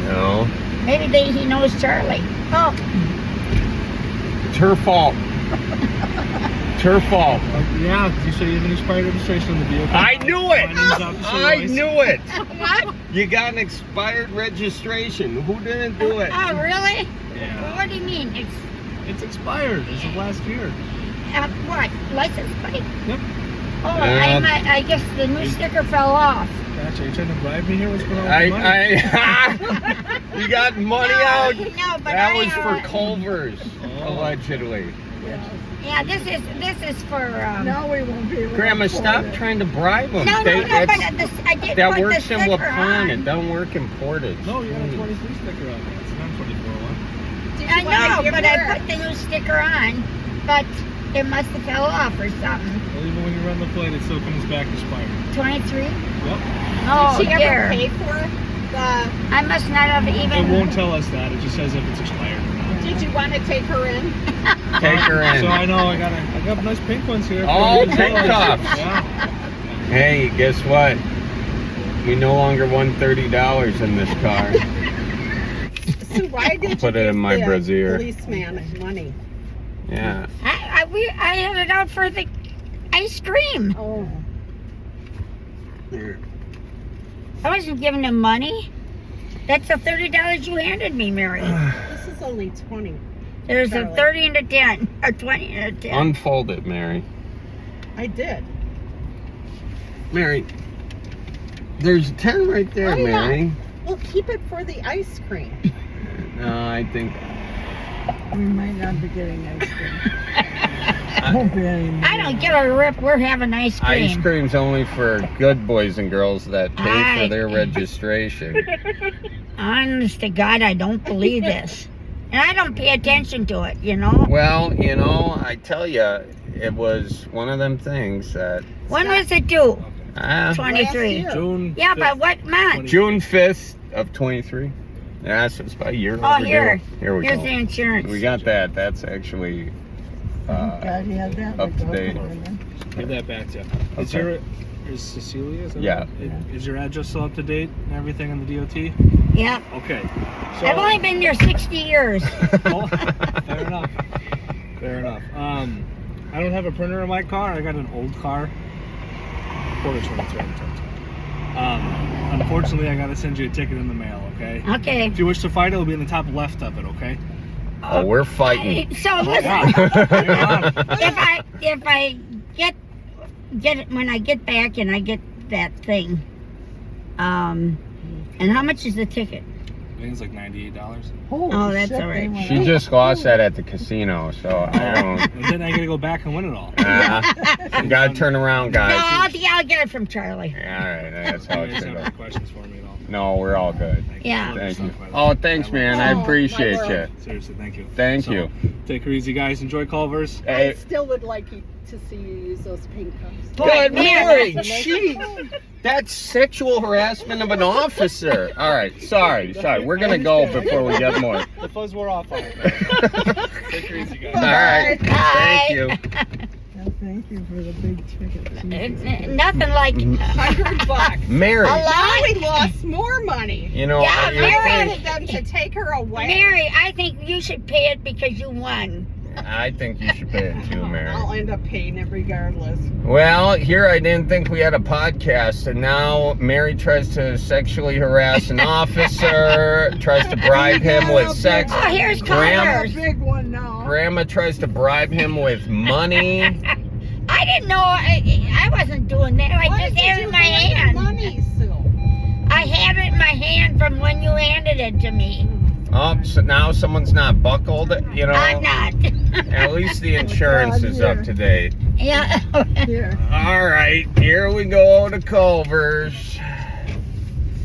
you? No, Maybe he knows Charlie. Oh, it's her fault. It's her fault. Yeah, you say you have an expired registration on the vehicle. I knew it. My name's Officer I Royce. knew it. what? You got an expired registration. Who didn't do it? Oh, really? Yeah. What do you mean? It's expired as of last year. What? License plate? Yep. Oh, I guess the new sticker fell off. Gotcha. You trying to bribe me here? What's going on with the money? You got money out? No, but That was for Culver's, allegedly. Yeah, this is for. No, we won't be. Grandma, stop trying to bribe them. No, but I did that put the works in sticker Waupun. on. It don't work in Portage. No, you got a 23 sticker on there. It's not 24 one. I know, but I put the new sticker on, but it must have fell off or something. Well, even when you run the plate, it still comes back expired. 23? Yep. Oh, Did she dear. ever pay for the? I must not have even. It won't tell us that. It just says if it's expired or not. Did you want to take her in? Take her in. So I know I got nice pink ones here. Oh, pink cuffs. Yeah. Hey, guess what? We no longer won $30 in this car. So why did Put you it in give my the brassiere. policeman money? Yeah. I had it out for the ice cream. Oh. I wasn't giving him money. That's the $30 you handed me, Mary. This is only 20. There's Charlie. a 30 and a 10, or 20 and a 10. Unfold it, Mary. I did. Mary. There's 10 right there, Why not? Mary. Well, keep it for the ice cream. No, I think. We might not be getting ice cream. Won't be any money. I don't give a rip. We're having ice cream. Ice cream's only for good boys and girls that pay for their registration. Honest to God, I don't believe this. And I don't pay attention to it, you know? Well, you know, I tell you, it was one of them things that. When was it due? 23. June. Yeah, 5th. but what month? June 5th of 23. Yeah, so it's about a year Oh, overdue. here. Here we Here's go. the insurance. We got that. That's actually God, he had that. up to date. Give that back to you. Okay. Is Cecilia? Is that Yeah. right? Is your address still up to date and everything on the DOT? Yep. Okay. So, I've only been there 60 years. Oh, fair enough. Fair enough. I don't have a printer in my car. I got an old car. Portage 23. Unfortunately, I got to send you a ticket in the mail, okay? Okay. If you wish to fight, it'll be in the top left of it, okay? Oh, we're fighting. So listen, Yeah. if I get it when I get back and I get that thing, and how much is the ticket? I think it's like $98. Oh, that's all right. She just lost that at the casino, so I don't. And then I got to go back and win it all. You gotta turn around, No, guys. I'll get it from Charlie. All right, that's how You it guys should have go. any questions for me at all? No, we're all good. Yeah. Thank you. Oh, thanks, man. I appreciate you. Seriously, thank you. Thank So, you. Take her easy, guys. Enjoy Culver's. I Hey, still would like you to see you use those pink cups. good, man, Mary. that's Gee, that's sexual harassment of an officer. All right, sorry. We're gonna go before we get more. The fuzz wore off on it. Take her easy, guys. All right, thank you. Well, thank you for the big ticket. Nothing like $100. Mary, a Now lot. we lost more money. you know, Yeah, you're- Mary. I wanted them to take her away. Mary, I think you should pay it because you won. I think you should pay it too, Mary. I'll end up paying it regardless. Well, here I didn't think we had a podcast, and now Mary tries to sexually harass an officer, tries to bribe him with sex. Oh, here's A big one now. Grandma tries to bribe him with money. I didn't know. I wasn't doing that. I just had it in my hand. Money, Sue. I had it in my hand from when you handed it to me. Oh, so now someone's not buckled, you know? I'm not. At least the insurance is up to date. Yeah. Here. All right, here we go to Culver's.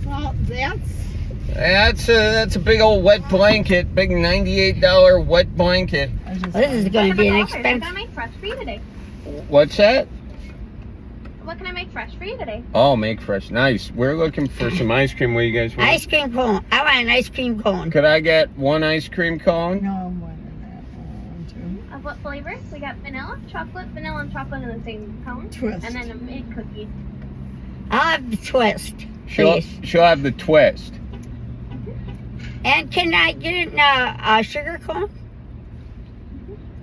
Well, That's a big old wet blanket, big $98 wet blanket. This is going to be an expensive. What can I make fresh for you today? What's that? What can I make fresh for you today? Oh, make fresh. Nice. We're looking for some ice cream. What do you guys want? Ice cream cone. I want an ice cream cone. Could I get one ice cream cone? No, more than that. Of what flavors? We got vanilla, and chocolate in the same cone. Twist. And then a mid cookie. I'll have the twist, She'll have the twist. And can I get a sugar cone?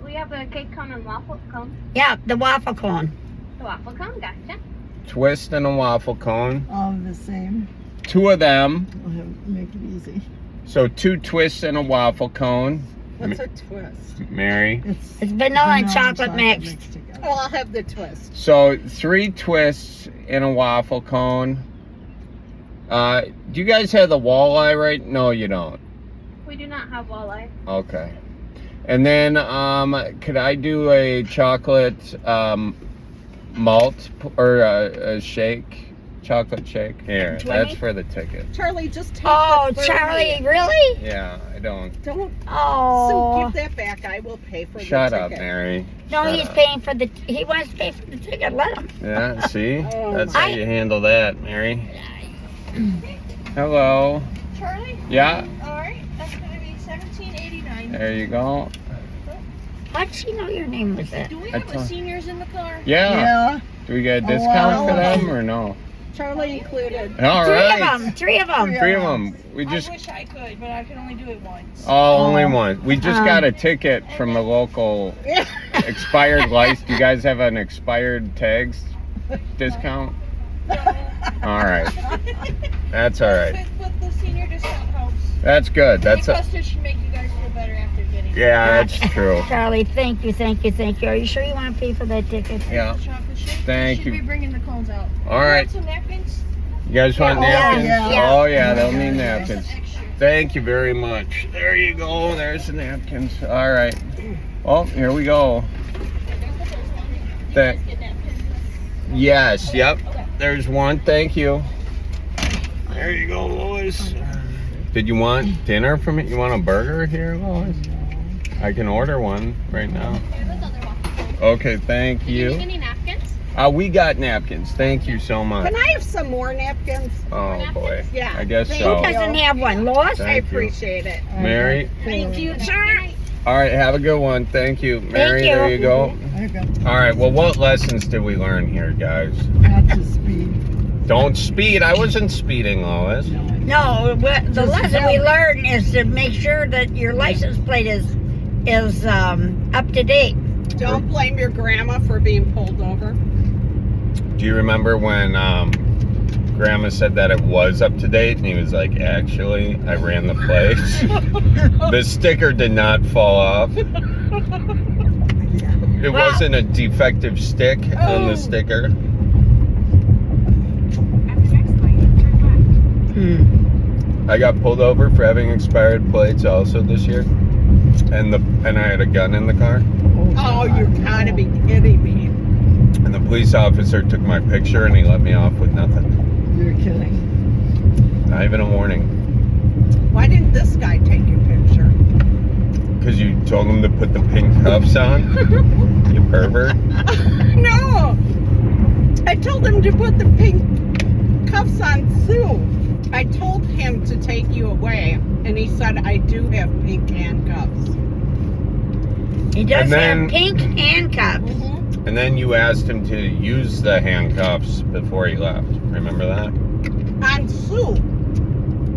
We have a cake cone and waffle cone. Yeah, the waffle cone. The waffle cone, gotcha. Twist and a waffle cone. All the same. 2 of them. We'll make it easy. So 2 twists and a waffle cone. What's a twist? Mary. It's vanilla and chocolate mixed. Oh, I'll have the twist. So 3 twists in a waffle cone. Do you guys have the walleye right? No, you don't. We do not have walleye. Okay. And then could I do a chocolate malt or a shake? Chocolate shake? Here, 20? that's for the ticket. Charlie, just take Oh, the 30. Charlie, really? Yeah, I don't. Don't. Oh. So give that back. I will pay for Shut the up, ticket. Mary. No, Shut he's up. paying for he wants to pay for the ticket. Let him. Yeah, see? Oh, That's how you handle that, Mary. Hello. Charlie? Yeah, All right, that's going to be $17.89. there you go. How'd she know your name was that? Do we I have thought- seniors in the car? Yeah. Do we get a discount for them or no? Charlie included. All right. Three of them. 3 of them. We just. I wish I could, but I can only do it once. Oh, only one. We just got a ticket from the local expired license. Do you guys have an expired tags discount? All right. That's all right. But the senior discount helps. That's good. That's a. It should make you guys feel better after getting it. Yeah, that's true. Charlie, thank you. Are you sure you want to pay for that ticket? Yeah. Chocolate shake. Thank Should you. be bringing the cones out. All right. Want some napkins? You guys want napkins? yeah. Oh, yeah, they'll need napkins. Thank you very much. There you go. There's the napkins. All right. Oh, here we go. Yes, yep. There's one. Thank you. There you go, Lois. Did you want dinner from me? You want a burger here, Lois? I can order one right now. Okay, thank you. Did you need any napkins? We got napkins. Thank you so much. Can I have some more napkins? Oh boy. Yeah. I guess Thank so. Who doesn't have one? Lois? I Thank you. appreciate it. Mary. Thank you, sir. All right, have a good one. Thank you. Mary, you. there you go. Okay. All right, well, what lessons did we learn here, guys? Not to speed. Don't speed. I wasn't speeding, Lois. No, the lesson we learned is to make sure that your license plate is up to date. Don't blame your grandma for being pulled over. Do you remember when Grandma said that it was up to date? And he was like, actually, I ran the plates. The sticker did not fall off. It wasn't a defective stick on the sticker. I got pulled over for having expired plates also this year, and I had a gun in the car. Oh, you gotta be kidding me. And the police officer took my picture and he let me off with nothing. You're kidding. Not even a warning. Why didn't this guy take your picture? Because you told him to put the pink cuffs on? You pervert. No! I told him to put the pink cuffs on Sue. I told him to take you away, and he said, I do have pink handcuffs. He does have pink handcuffs. And then you asked him to use the handcuffs before he left. Remember that? On Sue,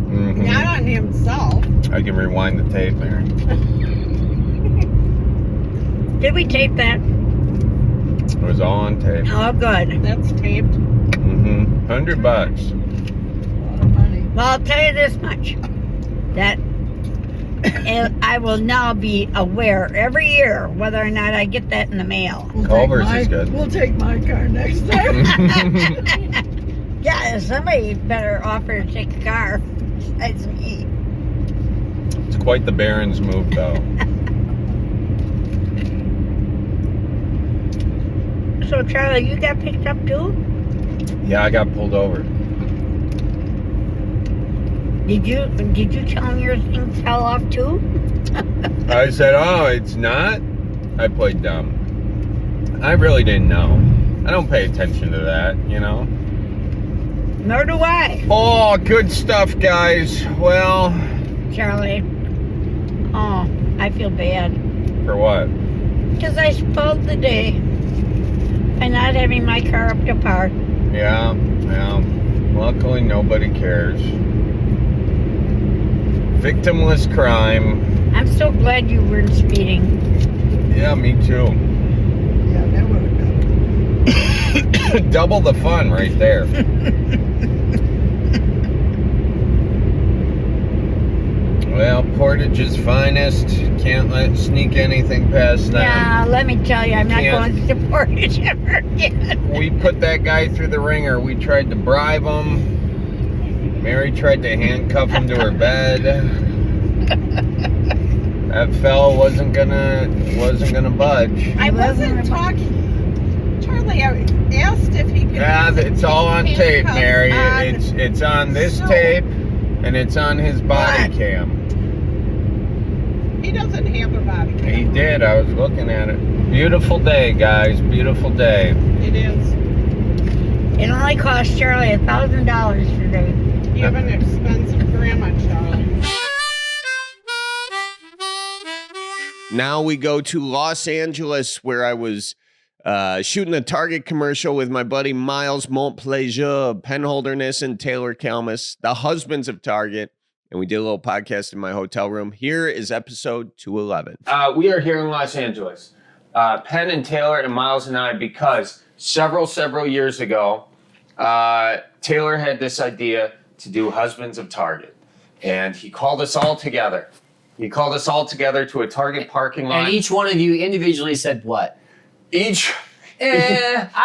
Mm-hmm. not on himself. I can rewind the tape, Mary. Did we tape that? It was all on tape. Oh, good. That's taped. Mm-hmm. $100. Well, I'll tell you this much. That I will now be aware every year whether or not I get that in the mail. Culver's is good. We'll take my car next time. Yeah, somebody better offer to take a car besides me. It's quite the Barons move, though. So, Charlie, you got picked up too? Yeah, I got pulled over. Did you tell him your thing fell off too? I said, oh, it's not? I played dumb. I really didn't know. I don't pay attention to that, you know? Nor do I. Oh, good stuff, guys. Well... Charlie. Oh, I feel bad. For what? Because I spoiled the day by not having my car up to par. Yeah, well, luckily nobody cares. Victimless crime. I'm so glad you weren't speeding. Yeah, me too. Yeah, that would have done. Double the fun right there. Well, Portage's finest. Can't sneak anything past them. Yeah, let me tell you, I'm not going to Portage ever again. We put that guy through the ringer. We tried to bribe him. Mary tried to handcuff him to her bed. That fella wasn't gonna budge. I wasn't talking. Charlie, I asked if he could. Yeah, it's all on tape, Mary. On It's on this tape, and it's on his body cam. He doesn't have a body cam. He did. I was looking at it. Beautiful day, guys. Beautiful day. It is. It only cost Charlie $1,000 today. You have an expensive grandma, Charlie. Now we go to Los Angeles, where I was shooting a Target commercial with my buddy Miles Montplaisir, Penholderness, and Taylor Kalmus, the husbands of Target. And we did a little podcast in my hotel room. Here is episode 211. We are here in Los Angeles. Penn and Taylor and Miles and I, because several years ago, Taylor had this idea to do Husbands of Target. And he called us all together. He called us all together to a Target parking lot. And each one of you individually said what? I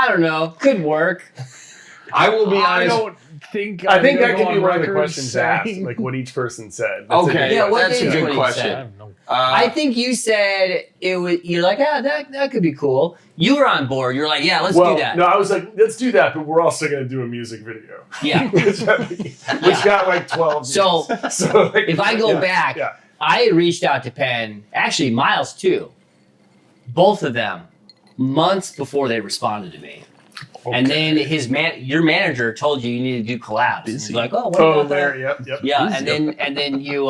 don't know. Could work. I will be honest. I think that could be one of the questions asked, like what each person said. That's a good question. I think you said it was. You're like, that could be cool. You were on board. You're like, yeah, let's do that. No, I was like, let's do that, but we're also going to do a music video. Yeah, which got like 12 views. So like, if I go back, I had reached out to Penn, actually Miles too, both of them, months before they responded to me. Okay. And then your manager told you needed to do collabs. He's like, what about there, that? Yep. Yeah, and then you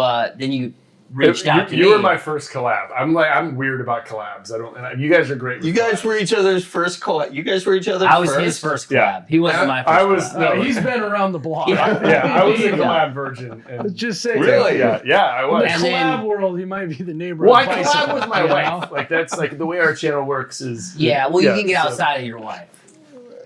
reached out to me. You were my first collab. I'm weird about collabs. You guys are great. You guys were each other's first collab. You guys were each other's first? I was his first collab. Yeah. He wasn't my first collab. No, he's been around the block. I was a collab virgin. Let's just say really? Yeah, I was. In the collab world, he might be the neighbor. Well, I collab with my wife. Like that's like the way our channel works is. You can get outside of your wife.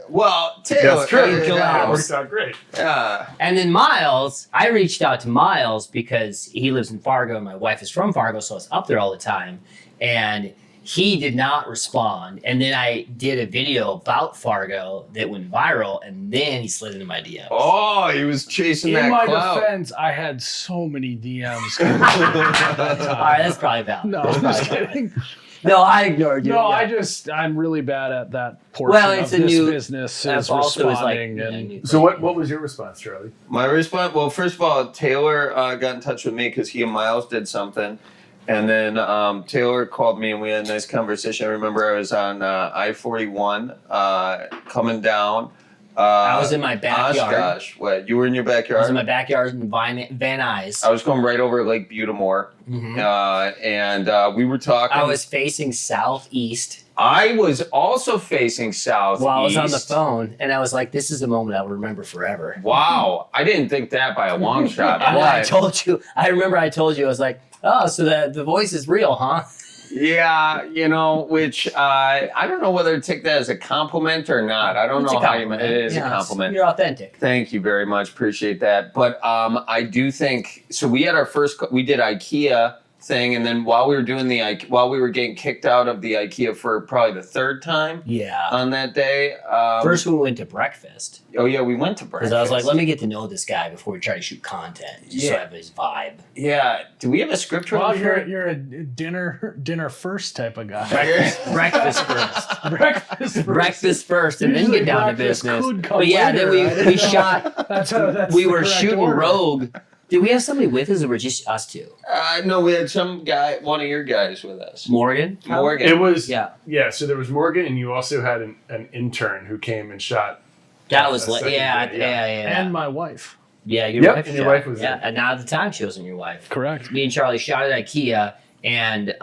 Well, Taylor, that's true. It worked out great. And then Miles, I reached out to Miles because he lives in Fargo and my wife is from Fargo, so I was up there all the time. And he did not respond. And then I did a video about Fargo that went viral, and then he slid into my DMs. Oh, he was chasing that clout. In my defense, I had so many DMs. All right, that's probably valid. No, I'm just kidding. No, I ignored you. No, I'm really bad at that portion of this business. Is responding. So what was your response, Charlie? My response, well, first of all, Taylor got in touch with me because he and Miles did something. And then Taylor called me and we had a nice conversation. I remember I was on I-41 coming down. I was in my backyard. Gosh, what? You were in your backyard? I was in my backyard in Van Nuys. I was going right over Lake Butamore. Mm-hmm. And we were talking. I was facing southeast. I was also facing southeast. While I was on the phone, and I was like, this is a moment I'll remember forever. Wow. I didn't think that by a long shot. I remember I told you, I was like, oh, so the voice is real, huh? Yeah, which I don't know whether to take that as a compliment or not. I don't know how it is a compliment. You're authentic. Thank you very much. Appreciate that. But I do think so. We had we did IKEA thing, and then while we were getting kicked out of the IKEA for probably the third time. Yeah. On that day. First, we went to breakfast. Oh yeah, we went to breakfast. Because I was like, let me get to know this guy before we try to shoot content. Just so I have his vibe. Yeah. Do we have a script? Well, you're a dinner first type of guy. Breakfast first. Breakfast first, and then get down to business. But yeah, then we shot. We were shooting Rogue. Did we have somebody with us, or were just us two? No, we had some guy, one of your guys with us. Morgan. It was yeah. So there was Morgan, and you also had an intern who came and shot. That was yeah. And my wife. Yeah, your wife. And your wife was there. And now at the time she wasn't your wife. Correct. Me and Charlie shot at IKEA, and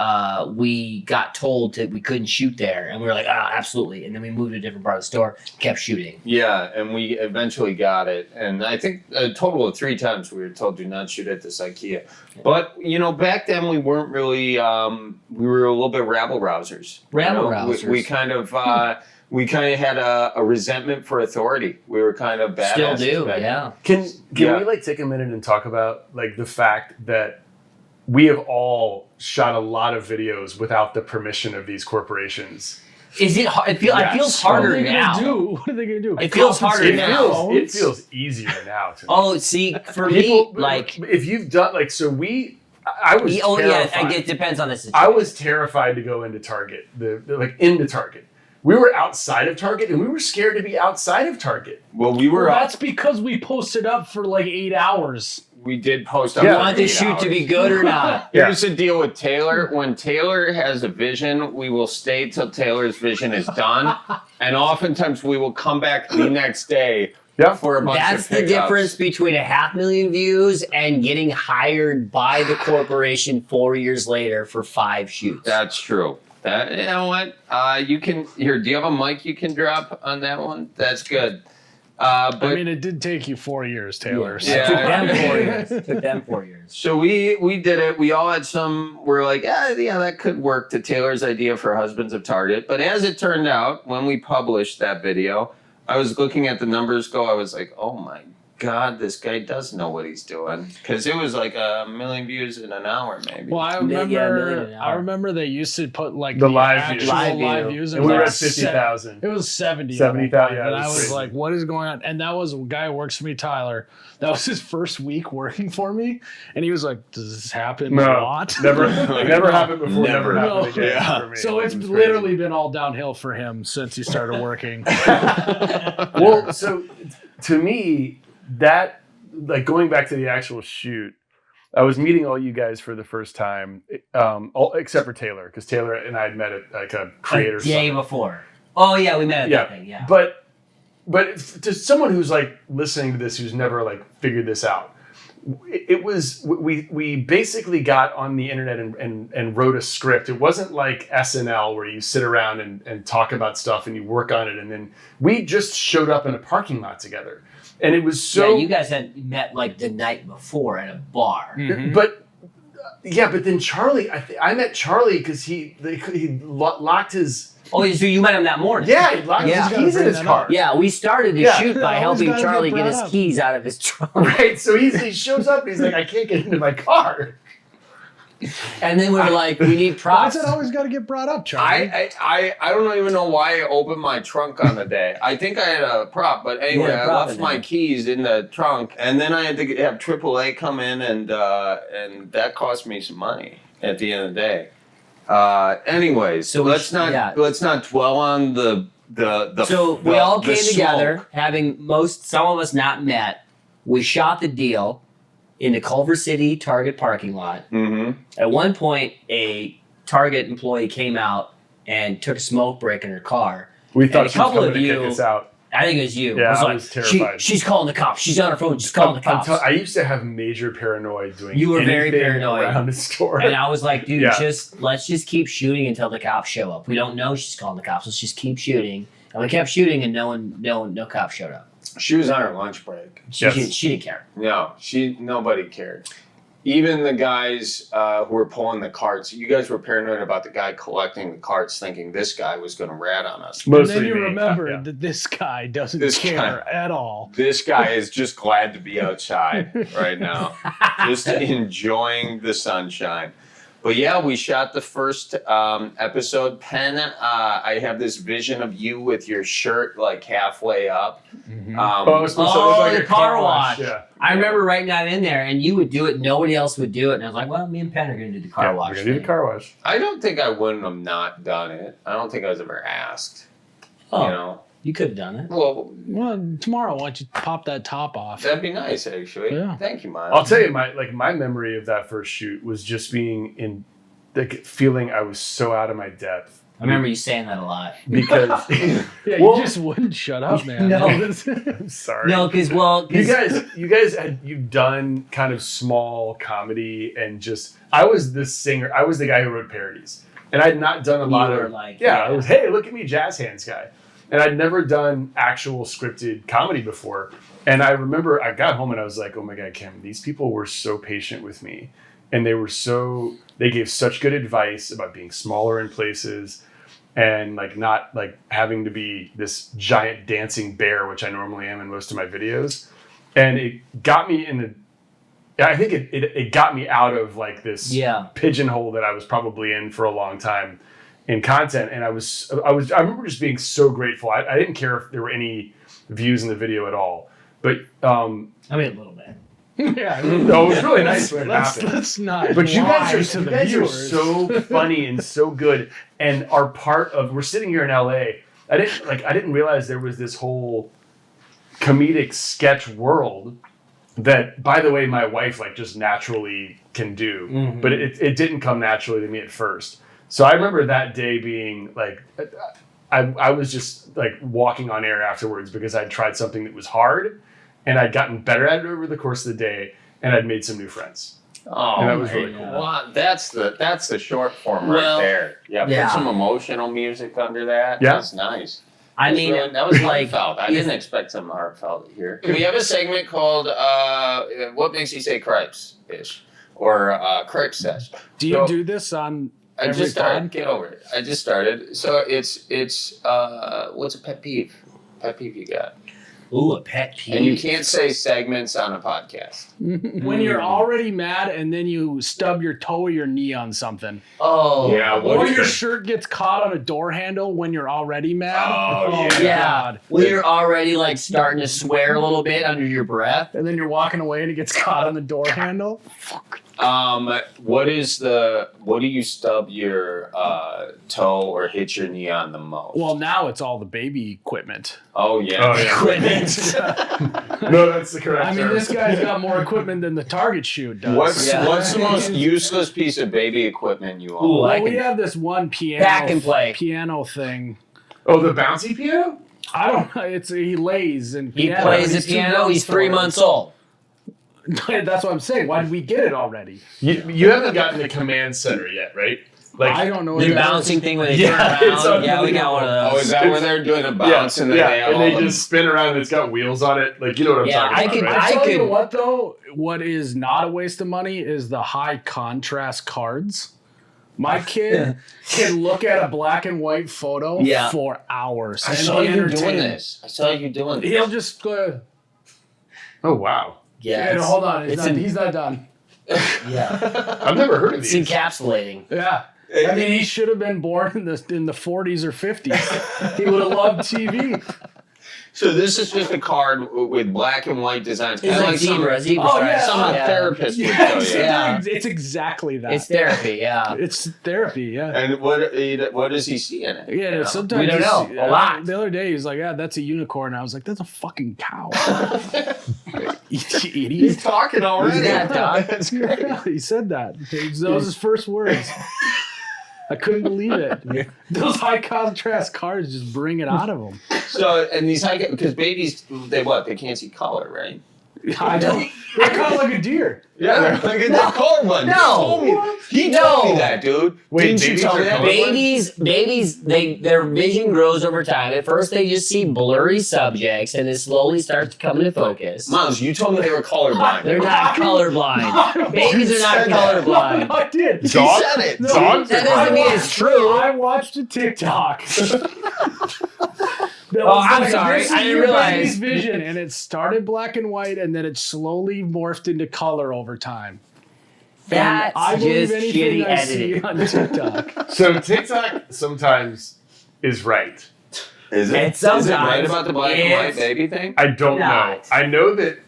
we got told that we couldn't shoot there, and we were like, absolutely. And then we moved to a different part of the store, kept shooting. Yeah, and we eventually got it. And I think a total of 3 times we were told do not shoot at this IKEA. But, back then we weren't really, we were a little bit rabble-rousers. Rabble-rousers. We kind of... we kind of had a resentment for authority. We were kind of bad. Still do, yeah. Can we take a minute and talk about the fact that we have all shot a lot of videos without the permission of these corporations? Is it hard? It feels harder now. What are they going to do? It feels harder now. It feels easier now. Oh, see, for me, if you've done I was terrified. It depends on the situation. I was terrified to go into Target, into Target. We were outside of Target, and we were scared to be outside of Target. Well, we were. That's because we posted up for 8 hours. We did post up. You want the shoot to be good or not? Here's the deal with Taylor. When Taylor has a vision, we will stay till Taylor's vision is done. And oftentimes we will come back the next day for a bunch of That's the difference between 500,000 views and getting hired by the corporation 4 years later for 5 shoots. That's true. You know what? You can do you have a mic you can drop on that one? That's good. But it did take you 4 years, Taylor. Yeah. It took them 4 years. So we did it. We all had we're like, that could work to Taylor's idea for Husbands of Target. But as it turned out, when we published that video, I was looking at the numbers go. I was like, oh my God, this guy does know what he's doing. Because it was 1 million views in an hour, maybe. Well, I remember they used to put the live views. And we were at 50,000. It was 70. 70,000. And I was like, what is going on? And that was a guy who works for me, Tyler. That was his first week working for me. And he was like, does this happen a lot? Never happened before. Never happened again for me. So it's literally been all downhill for him since he started working. Well, so to me, that going back to the actual shoot, I was meeting all you guys for the first time, except for Taylor, because Taylor and I had met at a creator day before. Oh yeah, we met at that thing. Yeah, but to someone who's listening to this, who's never figured this out, it was we basically got on the internet and wrote a script. It wasn't like SNL where you sit around and talk about stuff and you work on it, and then we just showed up in a parking lot together. And it was so... Yeah, you guys had met the night before at a bar. Mm-hmm. But then Charlie... I met Charlie because he locked his... Oh, so you met him that morning? Yeah, he locked his keys in his car. Yeah, we started the shoot by helping Charlie get his keys out of his trunk. Right, so he shows up and he's like, I can't get into my car. And then we were like, we need props. Why's that always got to get brought up, Charlie? I don't even know why I opened my trunk on the day. I think I had a prop, but anyway, I left my keys in the trunk, and then I had to have AAA come in, and that cost me some money at the end of the day. Anyways, so let's not dwell on the So we all came together, having some of us not met. We shot the deal in the Culver City Target parking lot. Mm-hmm. At one point, a Target employee came out and took a smoke break in her car. We thought she was coming to kick us out. I think it was you. Yeah, I was terrified. She's calling the cops. She's on her phone. She's calling the cops. I used to have major paranoia doing You were very paranoid around the store. And I was like, dude, let's just keep shooting until the cops show up. We don't know she's calling the cops. Let's just keep shooting. And we kept shooting, and no cops showed up. She was on her lunch break. She didn't care. No, nobody cared. even the guys who were pulling the carts, you guys were paranoid about the guy collecting the carts, thinking this guy was going to rat on us. And then you remember that this guy doesn't care at all. This guy is just glad to be outside right now, just enjoying the sunshine. But yeah, we shot the first episode. Penn, I have this vision of you with your shirt like halfway up. Mm-hmm. The car wash. Yeah. I remember writing that in there, and you would do it. Nobody else would do it, and I was like, "Well, me and Penn are going to do the car wash." We're going to do the car wash. I don't think I wouldn't have not done it. I don't think I was ever asked. Oh, you know, you could have done it. Well, tomorrow, why don't you pop that top off? That'd be nice, actually. Yeah. Thank you, Miles. I'll tell you, my memory of that first shoot was just being in. Feeling I was so out of my depth. I remember you saying that a lot. Because you just wouldn't shut up, man. No. I'm sorry. No, because you guys you've done kind of small comedy and just I was the singer. I was the guy who wrote parodies, and I'd not done a lot of I was hey, look at me, jazz hands guy, and I'd never done actual scripted comedy before. And I remember I got home and I was like, oh my God, Kim, these people were so patient with me. And they gave such good advice about being smaller in places and like not like having to be this giant dancing bear, which I normally am in most of my videos. And it got me I think it got me out of like this pigeonhole that I was probably in for a long time in content. And I remember just being so grateful. I didn't care if there were any views in the video at all, but I mean a little bit. Yeah, no, it was really nice when it happened. Let's not. But you guys are so funny and so good, and are part of. We're sitting here in LA. I didn't realize there was this whole comedic sketch world that, by the way, my wife like just naturally can do, but it didn't come naturally to me at first. So I remember that day being like, I was just like walking on air afterwards because I'd tried something that was hard. And I'd gotten better at it over the course of the day, and I'd made some new friends. Oh, and that was really cool. Well, that's the short form right there. Yeah, put some emotional music under that. Yeah. That's nice. I mean, that was heartfelt. I didn't expect some heartfelt here. We have a segment called "What Makes You Say Cripes-ish" or "Cripescast." Do you do this on? I just started. Get over it. I just started. So it's what's a pet peeve? Pet peeve you got? Ooh, a pet peeve. And you can't say segments on a podcast. When you're already mad and then you stub your toe or your knee on something. Oh. Yeah. Or your shirt gets caught on a door handle when you're already mad. Oh yeah. God. When you're already like starting to swear a little bit under your breath. And then you're walking away and it gets caught on the door handle. What do you stub your toe or hit your knee on the most? Well, now it's all the baby equipment. Oh yeah. Equipment. No, that's the correct I mean, term. this guy's got more equipment than the Target shoot does. What's the most useless piece of baby equipment you own? Ooh, well, we have this one piano thing. Oh, the bouncy piano? I don't know. He lays and he plays the piano. He's 3 months old. That's what I'm saying. Why did we get it already? You haven't gotten the command center yet, right? Like I don't know. The bouncing thing where they turn around. Yeah, we got one of those. Oh, is that where they're doing a bounce and then they just spin around and it's got wheels on it? Like, you know what I'm talking about, right? I tell you what, though, what is not a waste of money is the high contrast cards. My kid can look at a black and white photo for hours. I saw you doing this. He'll just go. Oh, wow. Yeah, no, hold on. He's not done. Yeah. I've never heard of these. It's encapsulating. Yeah. I mean, he should have been born in the 40s or 50s. He would have loved TV. So this is just a card with black and white designs. It's like zebra. Some therapist would tell you. Yeah. It's exactly that. It's therapy, yeah. It's therapy, yeah. And what does he see in it? Yeah, sometimes we don't know. A lot. The other day he was like, "Yeah, that's a unicorn." I was like, "That's a fucking cow." You idiot. He's talking already. Yeah, dog. That's great. Yeah, he said that. Those were his first words. I couldn't believe it. Those high contrast cards just bring it out of them. So, and these because babies, they can't see color, right? I don't. They're kind of like a deer. Yeah, they're colorblind. No. He told me that, dude. Wait, Didn't you tell me that? Babies, their vision grows over time. At first, they just see blurry subjects, and it slowly starts to come into focus. Miles, you told me they were colorblind. They're not colorblind. Babies are not colorblind. I did. He said it. No, that doesn't mean it's true. I watched a TikTok. I'm sorry. This is I didn't your realize. baby's vision, and it started black and white, and then it slowly morphed into color over time. That's I believe just anything shitty I see editing. on TikTok. So TikTok sometimes is right. Is it? And sometimes Is it right about the black and white baby thing? I don't know. Not. I know that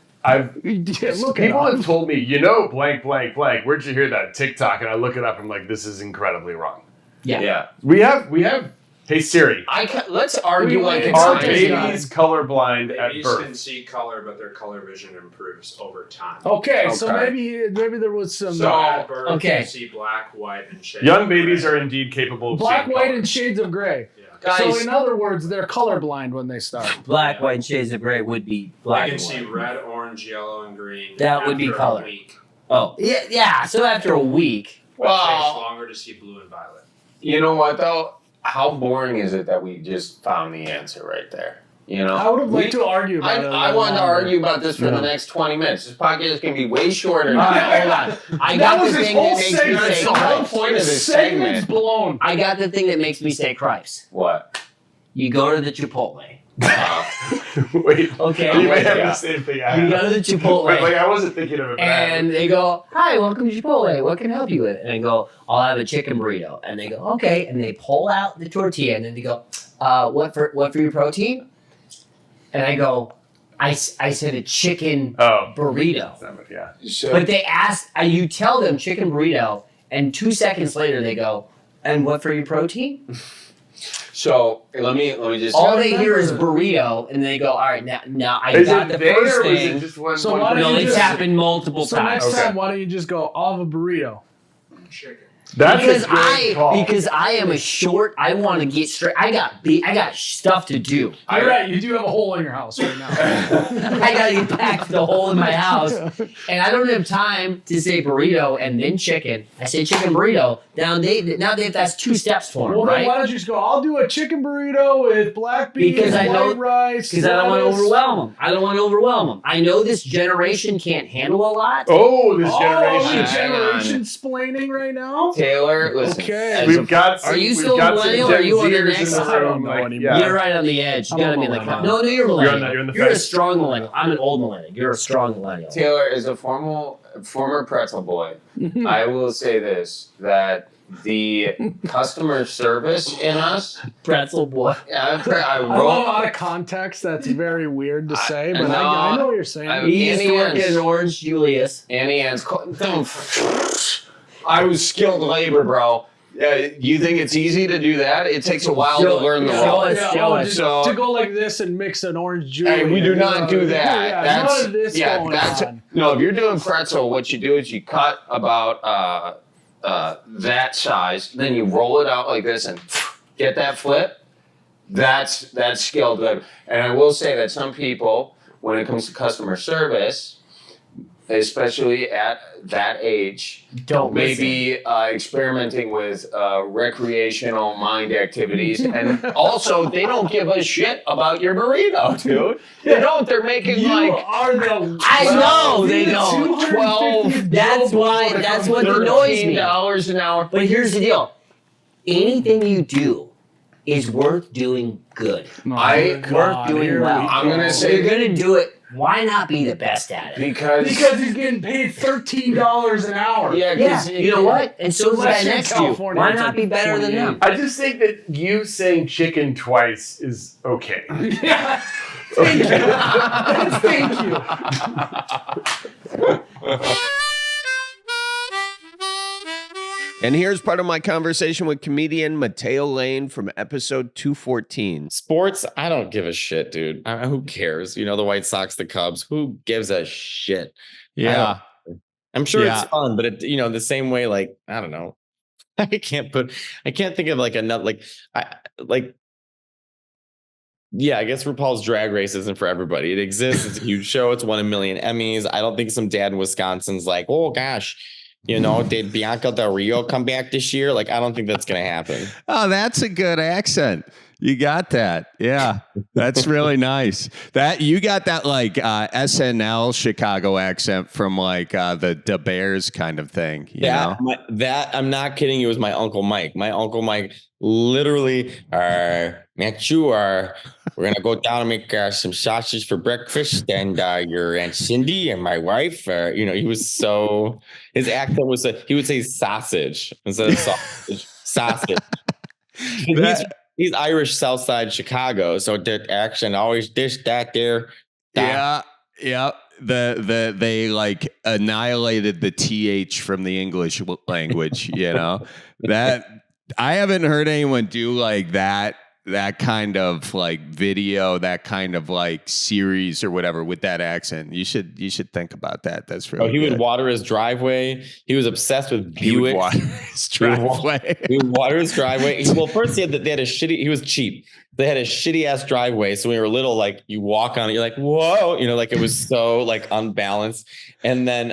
Look people have told me, blank, blank, blank. Where'd you hear that? TikTok. And I look it up and I'm like, this is incredibly wrong. Yeah. We have. Hey Siri, Let's argue like it's are science. babies colorblind at Babies birth? can see color, but their color vision improves over time. Okay, so maybe there was some So at birth, okay. you see black, white, and shades. Young babies are indeed capable of black, seeing white, color. and shades of gray. Guys, So in other words, they're colorblind when they start. black, white, and shades of gray would be black They can and see white. red, orange, yellow, and green. That would be after a color. week. Oh, yeah. So after a week, But it takes Well, longer to see blue and violet. you know what though? How boring is it that we just found the answer right there? You know, I would have liked to argue about it. I wanted to argue about this for the next 20 minutes. This podcast is going to be way shorter. all right, hold on. I got the thing that makes me say That's the whole cripes. point of this Segment's segment. blown. I got the thing that makes me say cripes. What? You go to the Chipotle. Wait, Okay. you may have Yeah. the same thing I You have. go to the Chipotle. But I wasn't thinking of it. And they go, hi, welcome to Chipotle. What can I help you with? And I go, I'll have a chicken burrito. And they go, okay. And they pull out the tortilla and then they go, what for your protein? And I go, I said a chicken burrito. Yeah. But they ask, you tell them chicken burrito, and 2 seconds later they go, and what for your protein? So let me just. All they hear is burrito, and they go, all right, now I Is got it the they first or is it thing. just one? So one why don't No, you it's just- happened multiple So times. next time, why don't you just go, I'll have a burrito? Chicken. That's because a great call. because I am a short. I want to get straight. I got stuff to do. You're right. You do have a hole in your house right now. I gotta get back to the hole in my house, and I don't have time to say burrito and then chicken. I say chicken burrito. Now that's 2 steps for them, Well, then right? why don't you just go, I'll do a chicken burrito with black beans, Because I know- white rice. Because I don't want to lettuce. overwhelm them. I know this generation can't handle a lot. Oh, this Oh, generation. the generation splaining right now? Taylor, listen. Okay. We've got. Are you we've still got some millennial or are Gen you on the Zers next in the I don't room, know like, anymore. yeah. You're right on the edge. You I'm gotta a be like, millennial. no, you're millennial. You're on the You're a fence. strong millennial. I'm an old millennial. You're a strong millennial. Taylor is a former pretzel boy. I will say this: that the customer service in us. Pretzel boy. I I love wrote. out of context. That's very weird to say, but no, I know what you're saying. He used to work at an Orange Julius. Annie Ann's. I was skilled labor, bro. You think it's easy to do that? It takes a while to learn the show role. us, show us. Just So- to go like this and mix an orange juice. Hey, we do not do that. Yeah, That's none of this going on. no. If you're doing pretzel, what you do is you cut about that size, then you roll it out like this and get that flip. That's skilled labor. And I will say that some people, when it comes to customer service, especially at that age, Don't maybe experimenting with recreational mind activities, and also they don't give a shit about your burrito, dude. They don't. They're making You like are the. I know they don't. 12. That's why. That's what annoys me. $13 an hour. But here's the deal: anything you do is worth doing good. Worth doing well. I'm gonna say you're gonna do it. Why not be the best at it? because Because he's getting paid $13 an hour. yeah, Yeah, you know what? And so is the guy Unless you're in next to you. California, Why it's not like be better than 28. them? I just think that you saying chicken twice is okay. Yeah. Thank you. Thank you. And here's part of my conversation with comedian Mateo Lane from episode 214. Sports, I don't give a shit, dude. Who cares? You know, the White Sox, the Cubs, who gives a shit? Yeah. I'm sure Yeah. it's fun, but the same way, like, I don't know. I can't think of like another, like yeah, I guess RuPaul's Drag Race isn't for everybody. It exists. It's a huge show. It's won a million Emmys. I don't think some dad in Wisconsin's like, oh gosh, did Bianca Del Rio come back this year? Like, I don't think that's going to happen. Oh, that's a good accent. You got that. Yeah, that's really nice. That you got that like SNL Chicago accent from like the Bears kind of thing. You know? That I'm not kidding you, was my Uncle Mike. My Uncle Mike literally, Matt, we're going to go down and make some sausage for breakfast. And your Aunt Cindy and my wife, he was so, his accent was, he would say sausage instead of sausage. Sausage. He's Irish South Side Chicago, so that accent always this, that, there. That. Yeah. They like annihilated the TH from the English language, that I haven't heard anyone do like that kind of like video, that kind of like series or whatever with that accent. You should think about that. That's really he good. would water his driveway. He was obsessed with Buick. He would water his driveway. He would water his driveway. Well, first they had a shitty, he was cheap. They had a shitty ass driveway. So when you were little, like you walk on it, you're like, whoa, like it was so like unbalanced. And then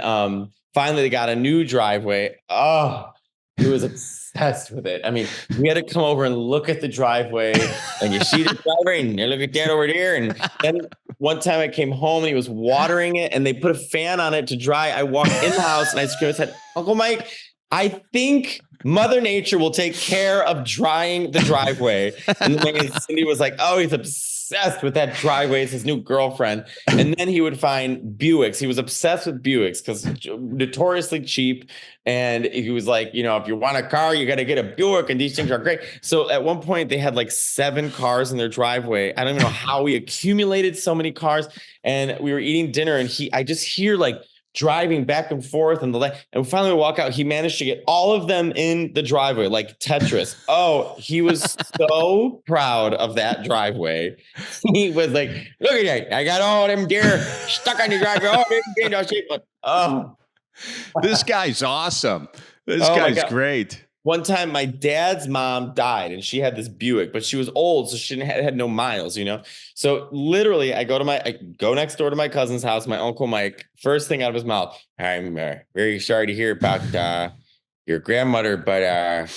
finally they got a new driveway. Oh, he was obsessed with it. I mean, we had to come over and look at the driveway, and you see the driveway, and you look at that over there. And then one time I came home and he was watering it, and they put a fan on it to dry. I walked in the house and I screamed, I said, Uncle Mike, I think Mother Nature will take care of drying the driveway. And then Cindy was like, oh, he's obsessed with that driveway. It's his new girlfriend. And then he would find Buicks. He was obsessed with Buicks because notoriously cheap. And he was like, if you want a car, you got to get a Buick, and these things are great. So at one point they had like 7 cars in their driveway. I don't even know how we accumulated so many cars. And we were eating dinner, and I just hear like driving back and forth, and we finally walk out. He managed to get all of them in the driveway like Tetris. Oh, he was so proud of that driveway. He was like, look at that, I got all them deer stuck on the driveway. Oh, this guy's awesome. This guy's great. One time my dad's mom died, and she had this Buick, but she was old, so she had no miles, So literally I go next door to my cousin's house, my Uncle Mike, first thing out of his mouth, I'm very sorry to hear about your grandmother, but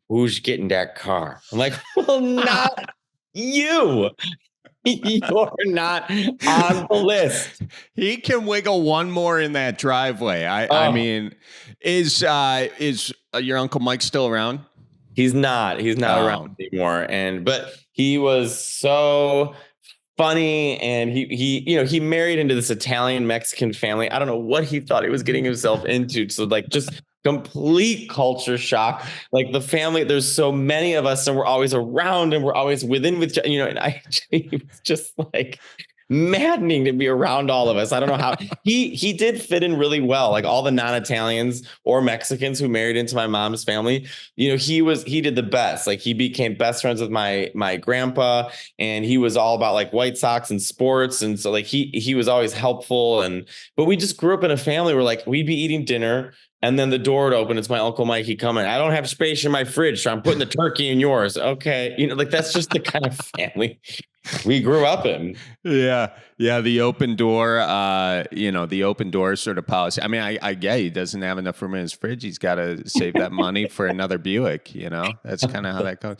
who's getting that car? I'm like, well, not you. You're not on the list. He can wiggle one more in that driveway. I mean, is your Uncle Mike still around? He's not around anymore. But he was so funny, and he married into this Italian Mexican family. I don't know what he thought he was getting himself into. So like just complete culture shock. Like the family, there's so many of us, and we're always around, and we're always within with, and it was just like maddening to be around all of us. I don't know how he did fit in really well. Like all the non-Italians or Mexicans who married into my mom's family, he did the best. Like he became best friends with my grandpa, and he was all about like White Sox and sports. And so like he was always helpful. But we just grew up in a family where like we'd be eating dinner, and then the door would open. It's my Uncle Mikey coming. I don't have space in my fridge, so I'm putting the turkey in yours. Okay. Like that's just the kind of family we grew up in. Yeah. The open door, the open door sort of policy. I mean, I get he doesn't have enough room in his fridge. He's got to save that money for another Buick, That's kind of how that goes.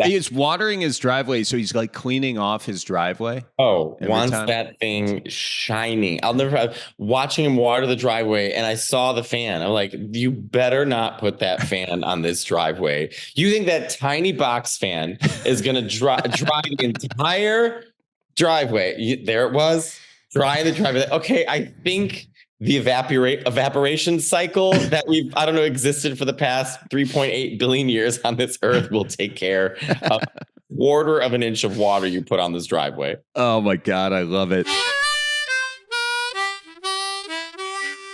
He's watering his driveway, so he's like cleaning off his driveway. Oh, wants that thing shining. I'll never watching him water the driveway, and I saw the fan. I'm like, you better not put that fan on this driveway. You think that tiny box fan is going to dry the entire driveway? There it was, drying the driveway. Okay, I think the evaporation cycle that existed for the past 3.8 billion years on this earth will take care of a quarter of an inch of water you put on this driveway. Oh my God, I love it.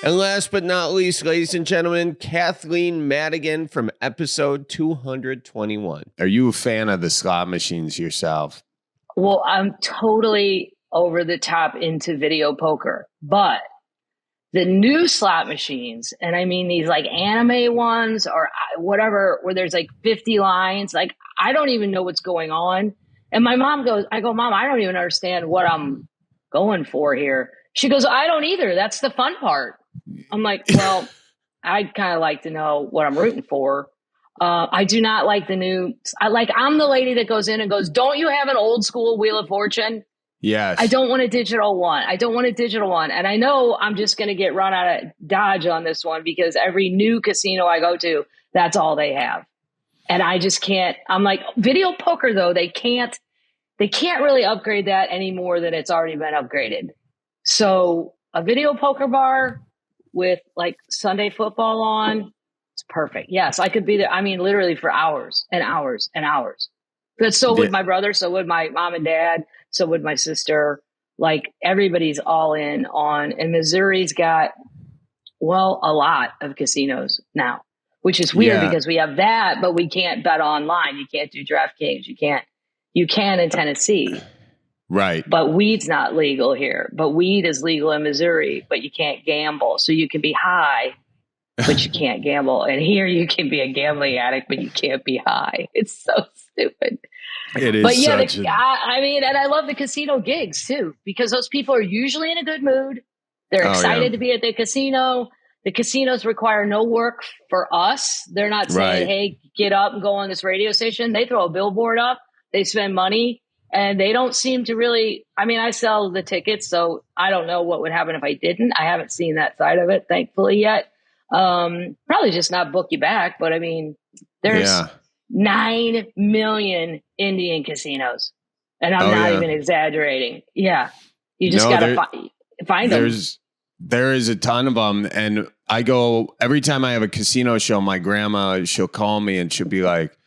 And last but not least, ladies and gentlemen, Kathleen Madigan from episode 221. Are you a fan of the slot machines yourself? Well, I'm totally over the top into video poker, but the new slot machines, and I mean these like anime ones or whatever, where there's like 50 lines, like I don't even know what's going on. And my mom goes, I go, Mom, I don't even understand what I'm going for here. She goes, I don't either. That's the fun part. I'm like, well, I'd kind of like to know what I'm rooting for. I do not like the new. I'm the lady that goes in and goes, don't you have an old school Wheel of Fortune? Yes. I don't want a digital one. And I know I'm just going to get run out of Dodge on this one because every new casino I go to, that's all they have. And I just can't. I'm like, video poker, though, they can't really upgrade that any more than it's already been upgraded. So a video poker bar with like Sunday football on, it's perfect. Yes, I could be there. I mean, literally for hours and hours and hours. But so would my brother. So would my mom and dad. So would my sister. Like everybody's all in on. And Missouri's got, well, a lot of casinos now, which is weird because we have that, but we can't bet online. You can't do DraftKings. You can in Tennessee. Right. But weed's not legal here. But weed is legal in Missouri, but you can't gamble. So you can be high, but you can't gamble. And here you can be a gambling addict, but you can't be high. It's so stupid. It is. But yeah, I mean, and I love the casino gigs too, because those people are usually in a good mood. They're excited to be at the casino. The casinos require no work for us. They're not saying, hey, get up and go on this radio station. They throw a billboard up. They spend money. And they don't seem to really, I mean, I sell the tickets, so I don't know what would happen if I didn't. I haven't seen that side of it, thankfully, yet. Probably just not book you back, but I mean, there's 9 million Indian casinos. And I'm not even exaggerating. Yeah. You just got to find them. There is a ton of them. And I go, every time I have a casino show, my grandma, she'll call me and she'll be like,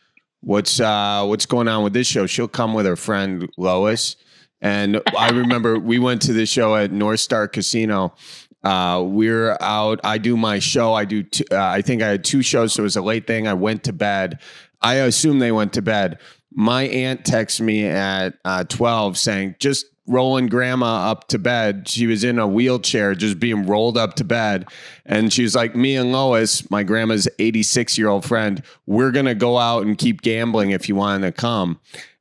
what's going on with this show? She'll come with her friend Lois. And I remember we went to this show at North Star Casino. We're out. I do my show. I think I had 2 shows. So it was a late thing. I went to bed. I assume they went to bed. My aunt texted me at 12 saying, just rolling grandma up to bed. She was in a wheelchair, just being rolled up to bed. And she was like, me and Lois, my grandma's 86-year-old friend, we're going to go out and keep gambling if you want to come.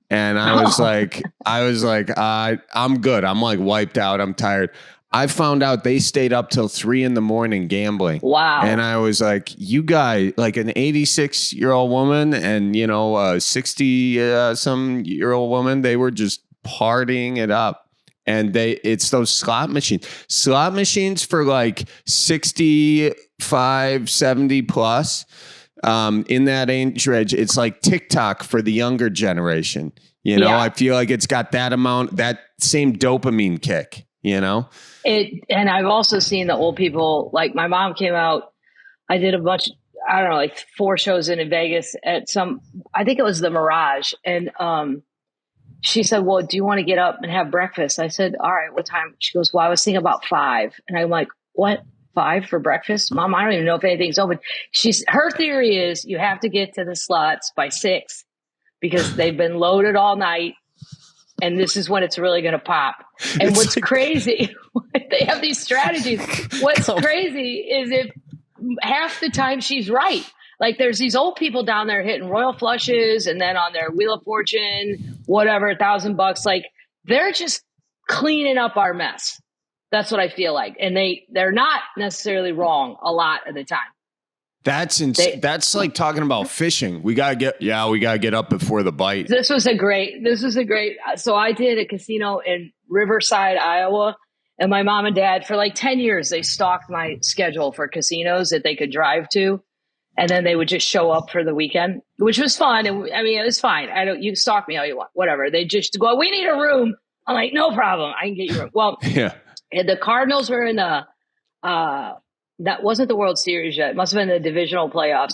And I was like, I'm good. I'm like wiped out. I'm tired. I found out they stayed up till 3 a.m. gambling. Wow. And I was like, you guys, like an 86-year-old woman and, a 60-some-year-old woman, they were just partying it up. And it's those slot machines for like 65, 70 plus, in that age range. It's like TikTok for the younger generation. I feel like it's got that same dopamine kick, And I've also seen the old people, like my mom came out, I did a bunch, I don't know, like 4 shows in Vegas at I think it was the Mirage. And, she said, well, do you want to get up and have breakfast? I said, all right, what time? She goes, well, I was thinking about 5. And I'm like, what? 5 for breakfast? Mom, I don't even know if anything's open. Her theory is you have to get to the slots by 6 because they've been loaded all night. And this is when it's really going to pop. And what's crazy, they have these strategies. What's crazy is if half the time she's right. Like there's these old people down there hitting royal flushes and then on their Wheel of Fortune, whatever, $1,000. Like they're just cleaning up our mess. That's what I feel like. And they're not necessarily wrong a lot of the time. That's that's like talking about fishing. We gotta get up before the bite. This was a great. So I did a casino in Riverside, Iowa, and my mom and dad for like 10 years they stalked my schedule for casinos that they could drive to. And then they would just show up for the weekend, which was fun. And I mean, it was fine. You stalk me all you want, whatever. They just go, we need a room. I'm like, no problem. I can get you a room. Well, the Cardinals were in that wasn't the World Series yet. It must have been the divisional playoffs.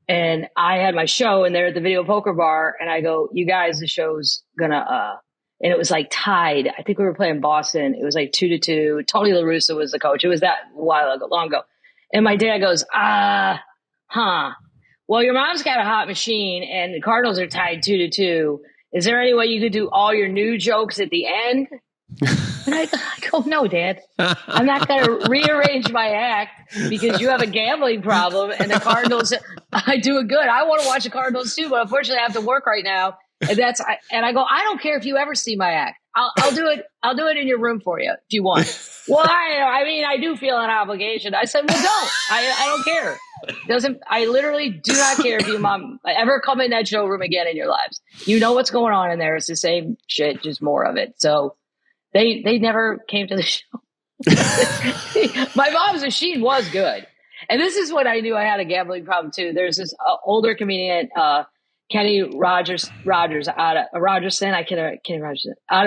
And I had my show and they're at the video poker bar. And I go, you guys, the show's gonna, and it was like tied. I think we were playing Boston. It was like 2-2. Tony La Russa was the coach. It was that long ago. And my dad goes, well, your mom's got a hot machine and the Cardinals are tied 2-2. Is there any way you could do all your new jokes at the end? And I go, no, Dad, I'm not going to rearrange my act because you have a gambling problem and the Cardinals, I do it good. I want to watch the Cardinals too, but unfortunately I have to work right now. And I go, I don't care if you ever see my act. I'll do it. I'll do it in your room for you if you want. Well, I mean, I do feel an obligation. I said, well, don't. I don't care. I literally do not care if you mom ever come in that showroom again in your lives. You know what's going on in there. It's the same shit, just more of it. So they never came to the show. My mom's machine was good. And this is when I knew I had a gambling problem too. There's this older comedian, Kenny Rogerson, out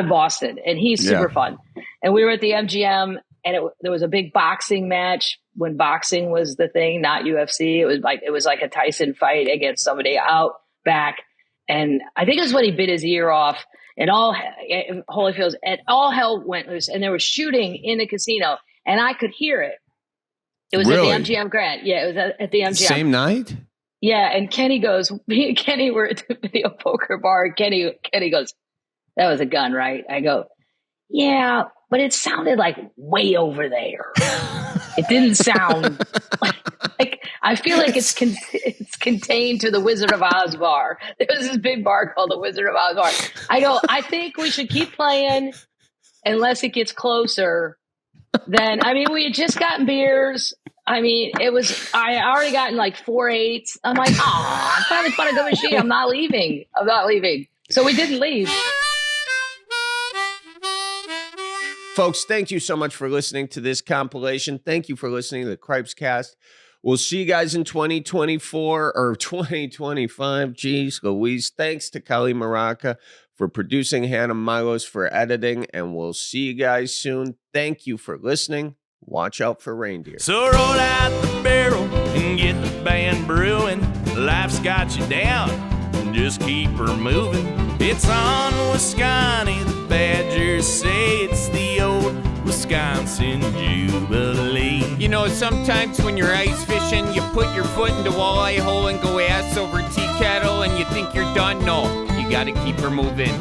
of Boston, and he's super fun. And we were at the MGM, and there was a big boxing match when boxing was the thing, not UFC. It was like a Tyson fight against somebody out back, and I think it was when he bit his ear off, and Holyfield's, and all hell went loose, and there was shooting in the casino, and I could hear it. It was really? at the MGM Grand. Yeah, it was at the MGM. Same night? Yeah, and Kenny goes, me and Kenny were at the video poker bar. Kenny goes, that was a gun, right? I go, yeah, but it sounded like way over there. It didn't sound like I feel like it's contained to the Wizard of Oz bar. There was this big bar called the Wizard of Oz bar. I go, I think we should keep playing unless it gets closer. Then, I mean, we had just gotten beers. I mean, I already gotten like 4 8s. I'm like, I'm trying to find a good machine. I'm not leaving. So we didn't leave. Folks, thank you so much for listening to this compilation. Thank you for listening to the Cripescast. We'll see you guys in 2024 or 2025. Geez Louise. Thanks to Kelly Maraca for producing, Hannah Milos for editing, and we'll see you guys soon. Thank you for listening. Watch out for reindeer. So roll out the barrel and get the band brewing. Life's got you down, just keep her moving. It's on Wisconsin, the Badgers say it's the old Wisconsin Jubilee. You know, sometimes when you're ice fishing, you put your foot in the walleye hole and go ass over tea kettle and you think you're done. No, you gotta keep her moving.